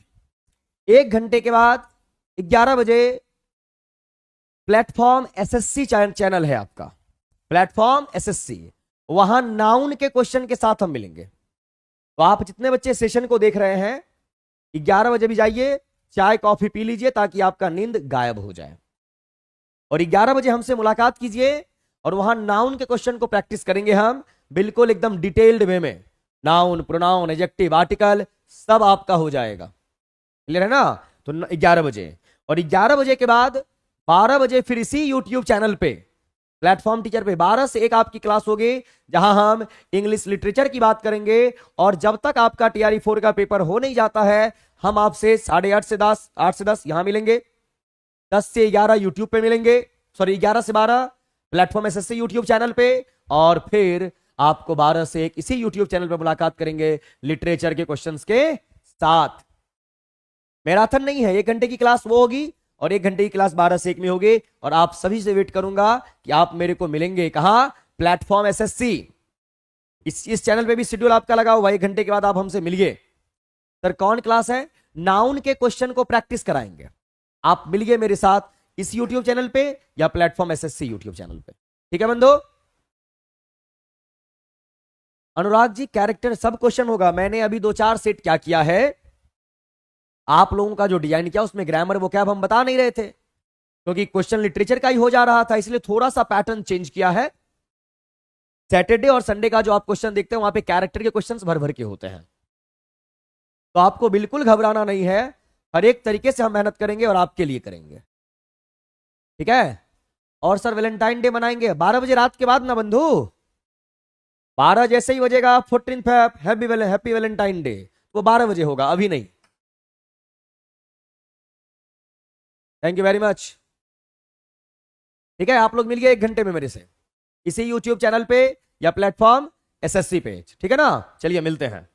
1 घंटे के बाद 11 बजे प्लेटफॉर्म एसएससी चैनल है आपका, प्लेटफॉर्म एसएससी, वहां नाउन के क्वेश्चन के साथ हम मिलेंगे। तो आप जितने बच्चे सेशन को देख रहे हैं 11 बजे भी जाइए, चाय कॉफी पी लीजिए ताकि आपका नींद गायब हो जाए, और 11 बजे हमसे मुलाकात कीजिए और वहां नाउन के क्वेश्चन को प्रैक्टिस करेंगे हम बिल्कुल एकदम डिटेल्ड वे में। नाउन, प्रोनाउन, एडजेक्टिव, आर्टिकल सब आपका हो जाएगा। क्लियर है ना? तो 11 बजे, और 11 बजे के बाद 12 बजे फिर इसी यूट्यूब चैनल पे प्लेटफॉर्म टीचर पे 12 से 1 आपकी क्लास होगी, जहां हम इंग्लिश लिटरेचर की बात करेंगे। और जब तक आपका टीआरई 4 का पेपर हो नहीं जाता है, हम आपसे 8:30 से 10, 8 से 10 यहां मिलेंगे, 10 से 11 यूट्यूब पे मिलेंगे, सॉरी 11 से 12 प्लेटफॉर्म एसएससी यूट्यूब चैनल पे, और फिर आपको 12 से 1 इसी यूट्यूब चैनल पे मुलाकात करेंगे लिटरेचर के क्वेश्चंस के साथ। मैराथन नहीं है, 1 घंटे की क्लास वो होगी और 1 घंटे की क्लास 12 से 1 में होगी, और आप सभी से वेट करूंगा कि आप मेरे को मिलेंगे कहां? Platform SSC. इस चैनल पे भी शेड्यूल आपका लगा हुआ, 1 घंटे के बाद आप हमसे मिलिए। सर कौन क्लास है? नाउन के क्वेश्चन को प्रैक्टिस कराएंगे। आप मिलिए मेरे साथ इस यूट्यूब चैनल पे या प्लेटफॉर्म एसएससी यूट्यूब चैनल पे। ठीक है बंधु? अनुराग जी कैरेक्टर सब क्वेश्चन होगा। मैंने अभी 2-4 सेट क्या किया है, आप लोगों का जो डिजाइन किया उसमें ग्रामर वो क्या हम बता नहीं रहे थे, क्योंकि क्वेश्चन लिटरेचर का ही हो जा रहा था, इसलिए थोड़ा सा पैटर्न चेंज किया है। सैटरडे और संडे का जो आप क्वेश्चन देखते हैं वहां पे कैरेक्टर के क्वेश्चंस भर भर के होते हैं, तो आपको बिल्कुल घबराना नहीं है। हर एक तरीके से हम मेहनत करेंगे और आपके लिए करेंगे। ठीक है? और सर वैलेंटाइन डे मनाएंगे 12 बजे रात के बाद ना बंधु, 12 जैसे ही बजेगा 14 फेब हैप्पी वैलेंटाइन डे, वो 12 बजे होगा, अभी नहीं। Thank you very much. ठीक है, आप लोग मिल गए 1 घंटे में मेरे से इसी यूट्यूब चैनल पे या प्लेटफॉर्म एसएससी पेज। ठीक है ना? चलिए मिलते हैं।